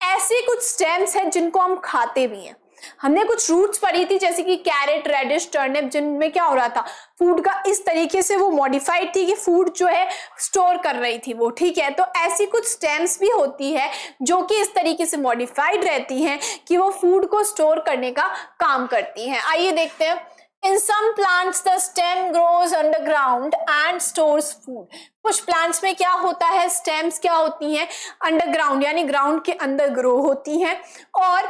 ऐसे कुछ स्टेम्स हैं जिनको हम खाते भी हैं। हमने कुछ रूट्स पढ़ी थी जैसे कि कैरेट, रेडिश, टर्निप, जिनमें क्या हो रहा था, फूड का इस तरीके से वो मॉडिफाइड थी कि फूड जो है स्टोर कर रही थी वो, ठीक है। तो ऐसी कुछ स्टेम्स भी होती है जो कि इस तरीके से मॉडिफाइड रहती हैं कि वो फूड को स्टोर करने का काम करती हैं। आइए देखते हैं। In some plants the stem grows underground and stores food. कुछ प्लांट्स में क्या होता है, स्टेम्स क्या होती हैं, अंडरग्राउंड यानी ग्राउंड के अंदर ग्रो होती हैं और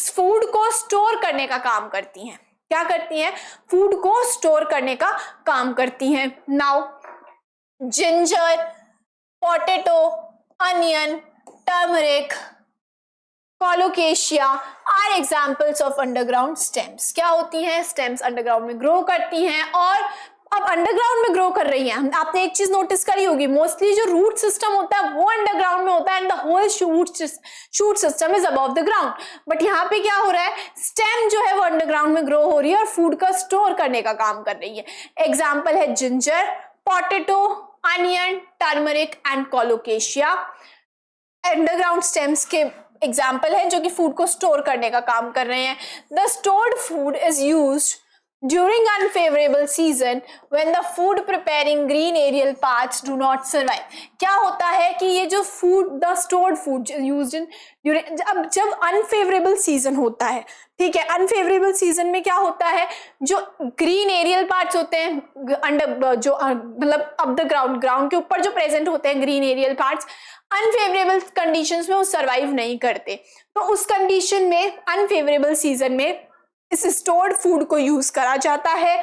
फूड को स्टोर करने का काम करती हैं। क्या करती हैं, फूड को स्टोर करने का काम करती हैं। Now ginger, potato, onion, turmeric, colocasia are examples of underground stems. क्या होती हैं, स्टेम्स अंडरग्राउंड में ग्रो करती हैं और अब अंडरग्राउंड में ग्रो कर रही हैं। आपने एक चीज नोटिस करी होगी, मोस्टली जो रूट सिस्टम होता है वो अंडरग्राउंड में होता है and the whole shoot system is above the ground. But यहाँ पे क्या हो रहा है, स्टेम जो है वो अंडरग्राउंड में ग्रो हो रही है और फूड का स्टोर करने का काम कर रही है। एग्जाम्पल है ginger, potato, onion, turmeric and colocasia. Underground stems के एग्जाम्पल है जो कि फूड को स्टोर करने का काम कर रहे हैं। The stored food is used during unfavourable season when the food preparing green aerial parts do not survive. क्या होता है कि ये जो food, the stored food used in during, अब जब अनफेवरेबल सीजन होता है, ठीक है, अनफेवरेबल सीजन में क्या होता है, जो ग्रीन एरियल पार्ट्स होते हैं अंडर जो मतलब अब द ग्राउंड, ग्राउंड के ऊपर जो प्रेजेंट होते हैं green aerial parts, unfavourable conditions में वो सरवाइव नहीं करते। तो उस कंडीशन में अनफेवरेबल सीजन में इस स्टोर्ड फूड को यूज करा जाता है।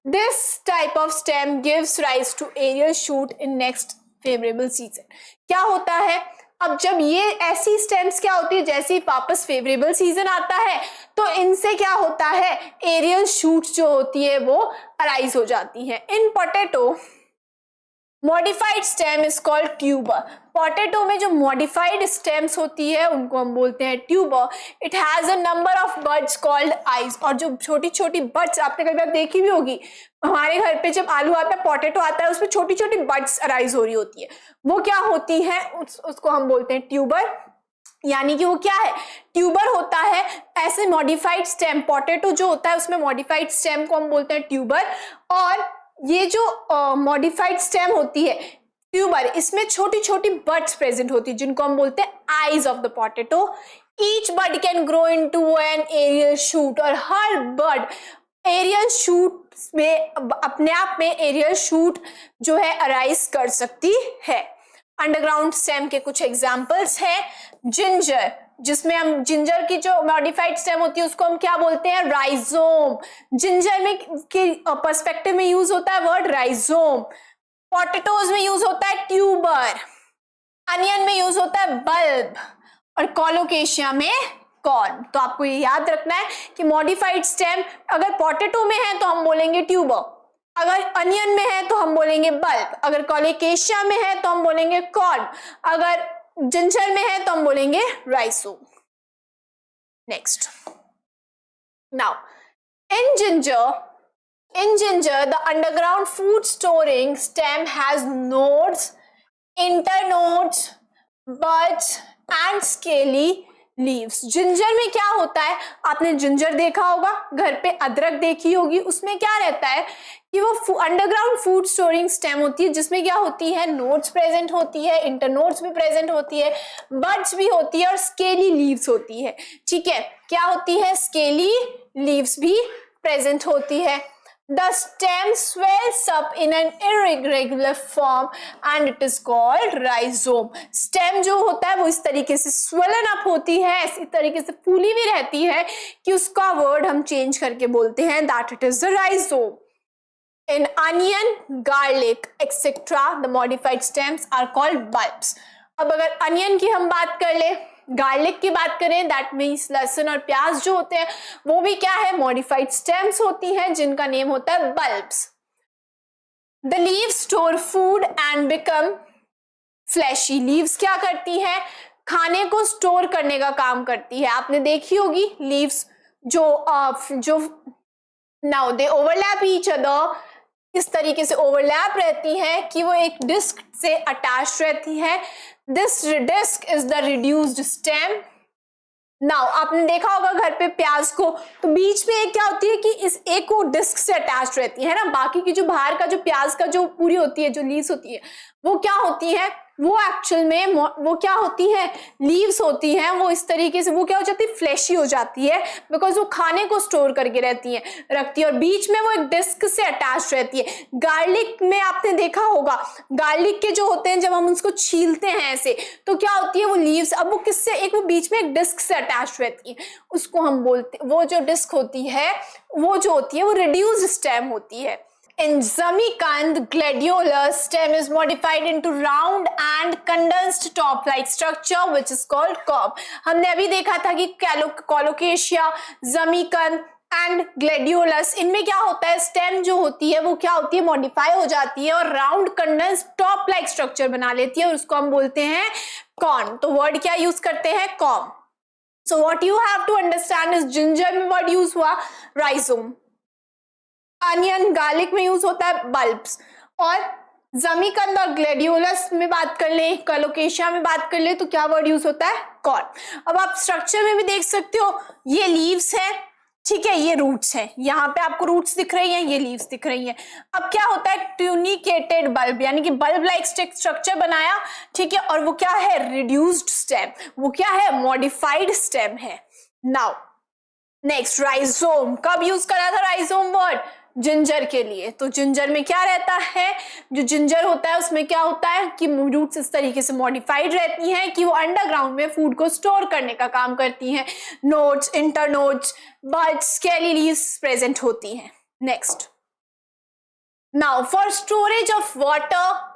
This type of stem gives rise to aerial shoot in next favourable season. क्या होता है, अब जब ये ऐसी स्टेम्स क्या होती है, जैसे ही वापस फेवरेबल सीजन आता है तो इनसे क्या होता है, एरियल शूट जो होती है वो अराइज हो जाती है। In potato modified stem is called tuber. Potato में जो मॉडिफाइड स्टेम्स होती है उनको हम बोलते हैं tuber. It has a number of buds called eyes. और जो छोटी छोटी बड्स आपने कभी देखी भी होगी, हमारे घर पे जब आलू आता है, पोटैटो आता है, उसमें छोटी छोटी बड्स अराइज हो रही होती है, वो क्या होती है, उसको हम बोलते हैं ट्यूबर। यानी कि वो क्या है, ट्यूबर होता है। ऐसे मॉडिफाइड स्टेम, पोटैटो जो होता है उसमें मॉडिफाइड स्टेम को हम बोलते हैं ट्यूबर। और ये जो मॉडिफाइड स्टेम होती है ट्यूबर, इसमें छोटी छोटी बड्स प्रेजेंट होती है जिनको हम बोलते हैं eyes of the potato. Each bud can grow into an aerial shoot. और हर बड एरियल शूट में अपने आप में एरियल शूट जो है अराइज कर सकती है। अंडरग्राउंड स्टेम के कुछ एग्जांपल्स हैं। जिंजर, जिसमें हम जिंजर की जो मॉडिफाइड स्टेम होती है उसको हम क्या बोलते हैं, राइजोम। जिंजर में के पर्सपेक्टिव में यूज होता है वर्ड राइजोम। पोटैटोज में यूज होता है ट्यूबर, अनियन में यूज होता है बल्ब और कोलोकेशिया में कॉर्न। तो आपको ये याद रखना है कि मॉडिफाइड स्टेम अगर पोटैटो में है तो हम बोलेंगे ट्यूबर, अगर अनियन में है तो हम बोलेंगे बल्ब, अगर कोलोकेशिया में है तो हम बोलेंगे कॉर्न, अगर जिंजर में है तो हम बोलेंगे rhizome. Next, now in ginger the underground food storing stem has nodes, internodes, buds and scaly leaves. Ginger में क्या होता है, आपने जिंजर देखा होगा, घर पे अदरक देखी होगी, उसमें क्या रहता है कि वो अंडरग्राउंड फूड स्टोरिंग स्टेम होती है जिसमें क्या होती है, नोड्स प्रेजेंट होती है, इंटरनोड्स भी प्रेजेंट होती है, बड्स भी होती है और स्केली लीव्स होती है। ठीक है, क्या होती है, स्केली लीव्स भी प्रेजेंट होती है। The stem swells up in an irregular form and it is called rhizome. Stem जो होता है वो इस तरीके से swollen up होती है, इसी तरीके से फूली भी रहती है कि उसका वर्ड हम चेंज करके बोलते हैं that it is the rhizome. In onion, garlic, etc. the modified stems are called bulbs. अब अगर अनियन की हम बात कर ले, गार्लिक की बात करें, दैट मीन्स लहसुन और प्याज जो होते हैं वो भी क्या है, मॉडिफाइड स्टेम्स होती हैं जिनका नेम होता है bulbs. The leaves store food and become fleshy. Leaves क्या करती हैं, खाने को स्टोर करने का काम करती है। आपने देखी होगी लीव्स जो now they overlap each other, इस तरीके से ओवरलैप रहती है कि वो एक डिस्क से अटैच रहती है। This disc is the reduced stem. Now आपने देखा होगा घर पे प्याज को, तो बीच में एक क्या होती है कि इस एक को डिस्क से अटैच रहती है ना, बाकी की जो बाहर का जो प्याज का जो पूरी होती है, जो लीव्स होती है, वो क्या होती है, वो एक्चुअल में वो क्या होती है, लीव्स होती हैं, वो इस तरीके से वो क्या हो जाती है, फ्लैशी हो जाती है, बिकॉज वो खाने को स्टोर करके रखती है और बीच में वो एक डिस्क से अटैच रहती है। गार्लिक में आपने देखा होगा, गार्लिक के जो होते हैं जब हम उसको छीलते हैं ऐसे, तो क्या होती है वो लीव्स, अब वो किससे, एक वो बीच में एक डिस्क से अटैच रहती है, उसको हम बोलते, वो जो डिस्क होती है वो जो होती है वो रिड्यूस्ड स्टेम होती है। In Zamikand, glandular stem is modified into round and condensed top-like structure, which is called cob. हमने अभी देखा था कि कोलोकेशिया, ज़मीकंद एंड ग्लैडियोलस, इनमें क्या होता है, स्टेम जो होती है वो क्या होती है, मॉडिफाई हो जाती है और round condensed top like structure बना लेती है और उसको हम बोलते हैं कॉर्न। तो वर्ड क्या यूज करते हैं, cob. So what you have to understand is ginger में वर्ड यूज हुआ राइजोम, अनियन गार्लिक में यूज होता है बल्ब्स, और ज़मीकंद और ग्लैडियोलस में बात कर ले, कोलोकेशिया में बात कर ले, तो क्या वर्ड यूज होता है, कॉर्न। अब आप स्ट्रक्चर में भी देख सकते हो, ये लीव्स है, ठीक है, ये रूट्स है, यहाँ पे आपको रूट्स दिख रही हैं, ये लीव्स दिख रही हैं। अब क्या होता है, ट्यूनिकेटेड बल्ब, यानी कि बल्ब लाइक स्ट्रक्चर बनाया, ठीक है, और वो क्या है, रिड्यूस्ड स्टेम, वो क्या है, मॉडिफाइड स्टेम है। नाउ नेक्स्ट, राइजोम, कब यूज करा था राइजोम वर्ड, जिंजर के लिए। तो जिंजर में क्या रहता है, जो जिंजर होता है उसमें क्या होता है कि रूट्स इस तरीके से मॉडिफाइड रहती हैं कि वो अंडरग्राउंड में फूड को स्टोर करने का काम करती हैं। Nodes, internodes, buds, scaly leaves present होती हैं। Next, now for storage of water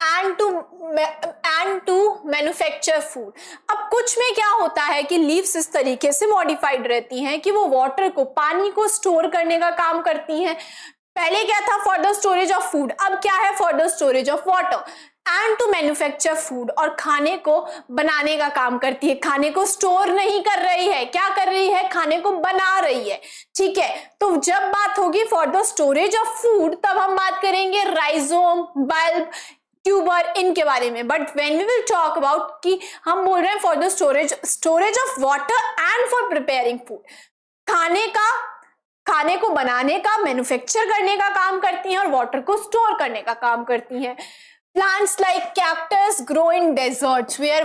and to manufacture food. अब कुछ में क्या होता है कि लीव्स इस तरीके से मॉडिफाइड रहती हैं कि वो वाटर को, पानी को स्टोर करने का काम करती हैं। पहले क्या था, for the storage of food, अब क्या है, for the storage of water and to manufacture food, और खाने को बनाने का काम करती है। खाने को स्टोर नहीं कर रही है, क्या कर रही है, खाने को बना रही है, ठीक है। तो जब बात होगी for the storage of food, तब हम बात करेंगे राइजोम, बल्ब, ट्यूबर, इनके बारे में। But when we will talk about कि हम बोल रहे हैं for the storage of water and for preparing food, खाने को बनाने का, मैन्युफैक्चर करने का काम करती हैं और वाटर को स्टोर करने का काम करती हैं। Plants like cactus grow in deserts where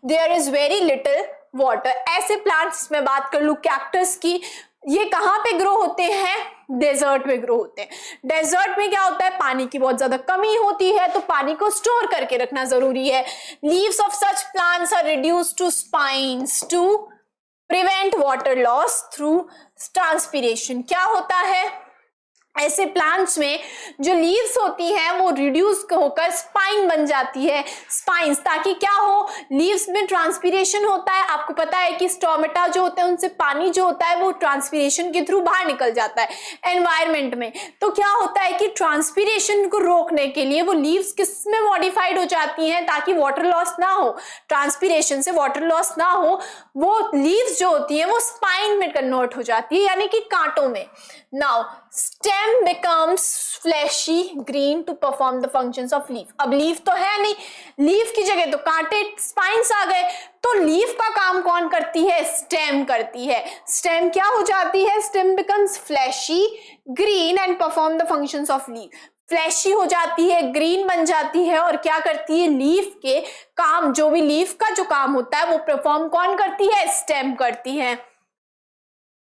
there is very little water. ऐसे प्लांट्स में बात कर लूं कैक्टस की, ये कहाँ पे ग्रो होते हैं, डेजर्ट में ग्रो होते हैं। डेजर्ट में क्या होता है, पानी की बहुत ज्यादा कमी होती है, तो पानी को स्टोर करके रखना जरूरी है। Leaves of such plants are reduced to spines to prevent water loss through transpiration. क्या होता है, ऐसे प्लांट्स में जो लीव्स होती हैं वो रिड्यूस होकर स्पाइन बन जाती है, स्पाइन्स, ताकि क्या हो, लीव्स में ट्रांसपीरेशन होता है। आपको पता है कि स्टोमेटा जो होते हैं उनसे पानी जो होता है वो ट्रांसपीरेशन के थ्रू बाहर निकल जाता है एनवायरमेंट में। तो क्या होता है कि ट्रांसपीरेशन को रोकने के लिए वो लीव्स किस में मॉडिफाइड हो जाती हैं, ताकि वाटर लॉस ना हो, ट्रांसपीरेशन से वाटर लॉस ना हो, वो लीव्स जो होती हैं वो स्पाइन में कन्वर्ट हो जाती है, यानी कि कांटों में। Now stem becomes fleshy green to perform the functions of leaf. अब लीफ तो है नहीं, लीफ की जगह तो कांटे, स्पाइन्स आ गए, तो लीफ का काम कौन करती है, स्टेम करती है। स्टेम क्या हो जाती है, stem becomes fleshy green and perform the functions of leaf. Fleshy हो जाती है, ग्रीन बन जाती है, और क्या करती है, लीफ के काम, जो भी लीफ का जो काम होता है वो परफॉर्म कौन करती है, स्टेम करती है।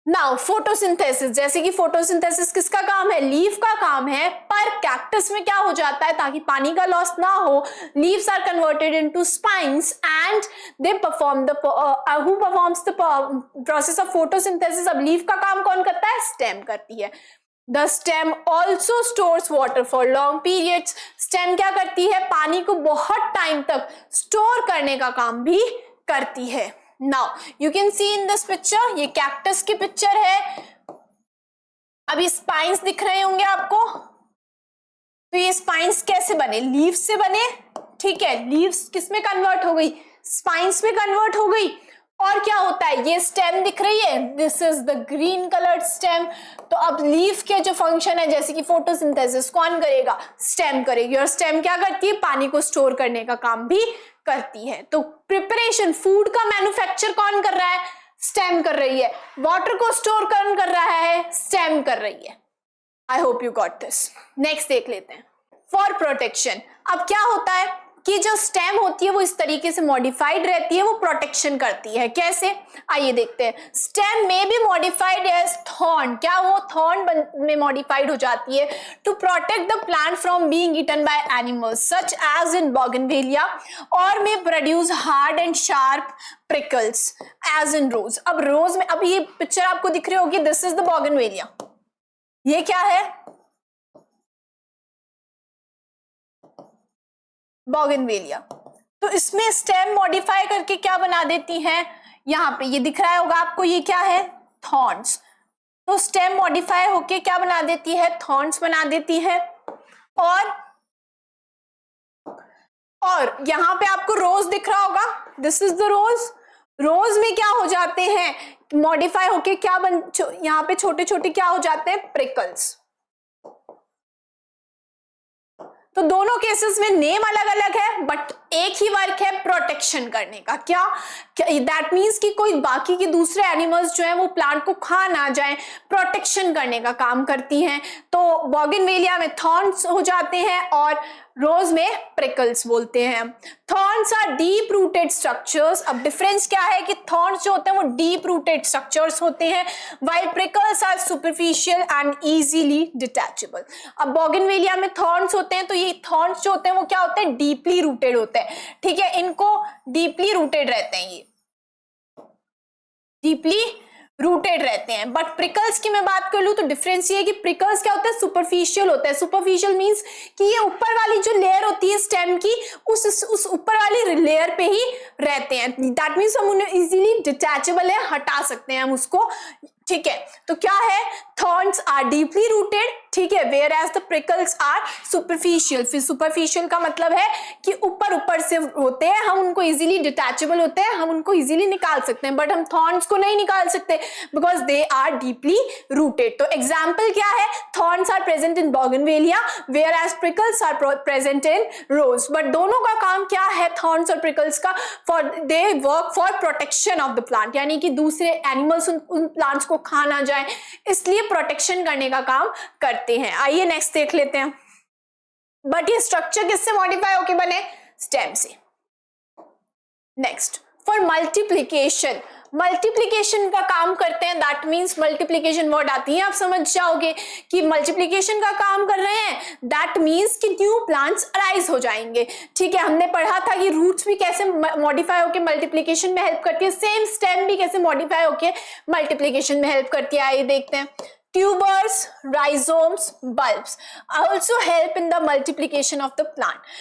नाउ फोटोसिंथेसिस, जैसे कि फोटोसिंथेसिस किसका काम है, लीफ का काम है, पर कैक्टस में क्या हो जाता है, ताकि पानी का लॉस ना हो, leaves are converted into spines and they perform the who performs the process of photosynthesis. अब लीफ का काम कौन करता है, स्टेम करती है। The stem also stores water for long periods. Stem क्या करती है, पानी को बहुत टाइम तक स्टोर करने का काम भी करती है। Now you can see in this picture, ये कैक्टस की पिक्चर है। अभी स्पाइन्स दिख रहे होंगे आपको, तो ये स्पाइन्स कैसे बने, लीव्स से बने, ठीक है। लीव्स किस में कन्वर्ट हो गई, स्पाइन्स में कन्वर्ट हो गई। और क्या होता है, ये स्टेम दिख रही है, this is the green coloured stem. तो अब लीफ के जो फंक्शन है, जैसे कि फोटोसिंथेसिस कौन करेगा, स्टेम करेगी, और स्टेम क्या करती है, पानी को स्टोर करने का काम भी करती है। तो प्रिपरेशन, फूड का मैन्युफैक्चर कौन कर रहा है? स्टेम कर रही है। वाटर को स्टोर कौन कर रहा है? स्टेम कर रही है। I hope you got this. Next देख लेते हैं, फॉर प्रोटेक्शन। अब क्या होता है कि जो स्टेम होती है वो इस तरीके से मॉडिफाइड रहती है, वो प्रोटेक्शन करती है। कैसे? आइए देखते हैं। स्टेम में बी मॉडिफाइड एज थॉर्न। क्या वो थॉर्न में मॉडिफाइड हो जाती है to protect the plant from being eaten by animals such as in bougainvillea, और में produce hard and sharp prickles as in rose। अब रोज में, अब ये पिक्चर आपको दिख रही होगी, दिस इज द बोगनवेलिया। ये क्या है? बोगनवेलिया। तो इसमें स्टेम मॉडिफाई करके क्या बना देती हैं? यहां पे ये दिख रहा होगा आपको, ये क्या है? थॉर्न्स। तो स्टेम मॉडिफाई होके क्या बना देती है? थॉर्न्स बना देती है। और यहां पे आपको रोज दिख रहा होगा, दिस इज द रोज। रोज में क्या हो जाते हैं? मॉडिफाई होके क्या यहां पे छोटे छोटे क्या हो जाते हैं? प्रिकल्स। तो दोनों केसेस में नेम अलग अलग है बट एक ही वर्क है, प्रोटेक्शन करने का। क्या दैट मीन्स कि कोई बाकी के दूसरे एनिमल्स जो है वो प्लांट को खा ना जाए, प्रोटेक्शन करने का काम करती हैं। तो बोगनवेलिया में थॉर्न्स हो जाते हैं और रोज में प्रिकल्स बोलते हैं। Thorns are deep rooted structures. अब डिफरेंस क्या है कि थॉर्न्स जो होते हैं वो डीप रूटेड स्ट्रक्चर्स होते हैं, while prickles are superficial and easily detachable. अब बोगनवेलिया में थॉर्न्स होते हैं, तो ये थॉर्न्स जो होते हैं वो क्या होते हैं? डीपली रूटेड होते हैं। ठीक है, इनको डीपली रूटेड रहते हैं, ये डीपली रूटेड रहते हैं। बट प्रिकल्स की मैं बात कर लूं तो डिफरेंस ये है कि प्रिकल्स क्या होता है? सुपरफिशियल होता है। सुपरफिशियल मींस कि ये ऊपर वाली जो लेयर होती है स्टेम की, उस ऊपर वाली लेयर पे ही रहते हैं। दैट मीन्स हम उन्हें इजीली डिटैचेबल है, हटा सकते हैं हम उसको। ठीक है, तो क्या है? थॉर्न्स आर डीपली रूटेड, ठीक है, whereas the prickles are superficial. फिर सुपरफिशियल का मतलब है कि ऊपर ऊपर से होते हैं, हम उनको इजीली डिटैचेबल होते हैं, हम उनको इजीली निकाल सकते हैं। बट हम थॉर्न्स को नहीं निकाल सकते because they are deeply rooted. तो एग्जाम्पल क्या है? Thorns are present in bougainvillea whereas prickles are present in rose. But दोनों का काम क्या है थॉर्न्स और प्रिकल्स का? For they work for protection of the plant, यानी कि दूसरे एनिमल्स उन प्लांट्स को खा ना जाए, इसलिए प्रोटेक्शन करने का काम करते हैं। आइए नेक्स्ट देख लेते हैं। बट ये स्ट्रक्चर किससे मॉडिफाई होके बने? स्टेम से। Next, for multiplication. मल्टीप्लीकेशन का काम करते हैं, दैट मीन्स मल्टीप्लीकेशन वर्ड आती है, आप समझ जाओगे कि मल्टीप्लीकेशन का काम कर रहे हैं, दैट मीन्स कि न्यू प्लांट्स अराइज हो जाएंगे। ठीक है, हमने पढ़ा था कि रूट्स भी कैसे मॉडिफाई होकर मल्टीप्लीकेशन में हेल्प करती है, सेम स्टेम भी कैसे मॉडिफाई होकर मल्टीप्लीकेशन में हेल्प करती है। आइए देखते हैं। Tubers, rhizomes, bulbs also help in the multiplication of the plant।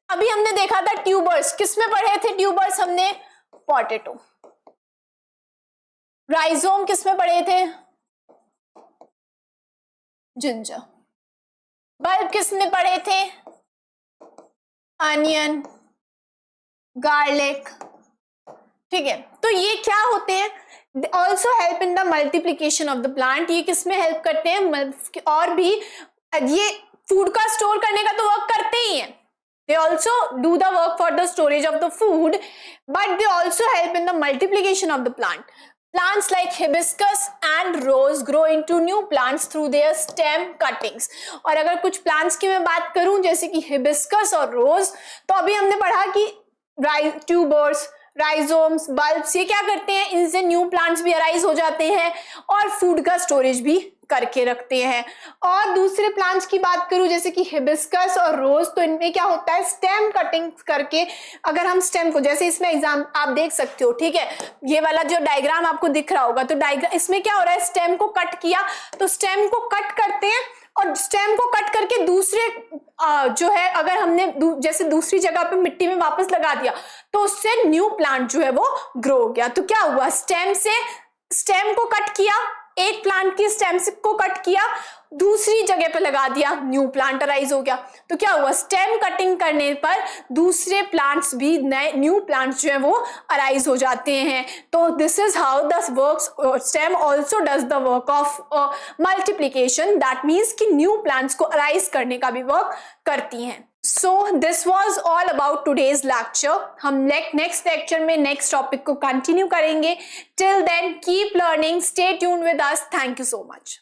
अभी हमने देखा था ट्यूबर्स, किसमें पढ़े थे ट्यूबर्स हमने? पोटैटो। राइजोम किसमें पढ़े थे? जिंजर। बल्ब किसमें पढ़े थे? Onion, garlic. ठीक है, तो ये क्या होते हैं? Also help in the multiplication of the plant. ये किसमें हेल्प करते हैं? और भी ये फूड का स्टोर करने का तो वर्क करते ही हैं, they also do the work for the storage of the food, but they also help in the multiplication of the plant. Plants like hibiscus and rose grow into new plants through their stem cuttings। और अगर कुछ plants की मैं बात करूं जैसे कि hibiscus और रोज, तो अभी हमने पढ़ा कि ट्यूबर्स, राइजोम्स, बल्ब्स, ये क्या करते हैं? इनसे न्यू प्लांट्स भी अराइज हो जाते हैं और फूड का स्टोरेज भी करके रखते हैं। और दूसरे प्लांट्स की बात करूं जैसे कि हिबिस्कस और रोज, तो इनमें क्या होता है? स्टेम कटिंग करके, अगर हम स्टेम को, जैसे इसमें एग्जाम आप देख सकते हो, ठीक है, ये वाला जो डायग्राम आपको दिख रहा होगा, तो डायग्राम इसमें क्या हो रहा है? स्टेम को कट किया, तो स्टेम को कट करते हैं और स्टेम को कट करके दूसरे जो है, अगर हमने जैसे दूसरी जगह पे मिट्टी में वापस लगा दिया तो उससे न्यू प्लांट जो है वो ग्रो हो गया। तो क्या हुआ? स्टेम को कट किया, एक प्लांट की स्टेम को कट किया, दूसरी जगह पे लगा दिया, न्यू प्लांट अराइज हो गया। तो क्या हुआ? स्टेम कटिंग करने पर दूसरे प्लांट्स भी, नए न्यू प्लांट्स जो है वो अराइज हो जाते हैं। तो this is how the works. Stem also does the work of multiplication, that means कि न्यू प्लांट्स को अराइज करने का भी वर्क करती हैं। So this was all about today's lecture. हम नेक्स्ट लेक्चर में नेक्स्ट टॉपिक को कंटिन्यू करेंगे. Till then keep learning, stay tuned with us. Thank you so much.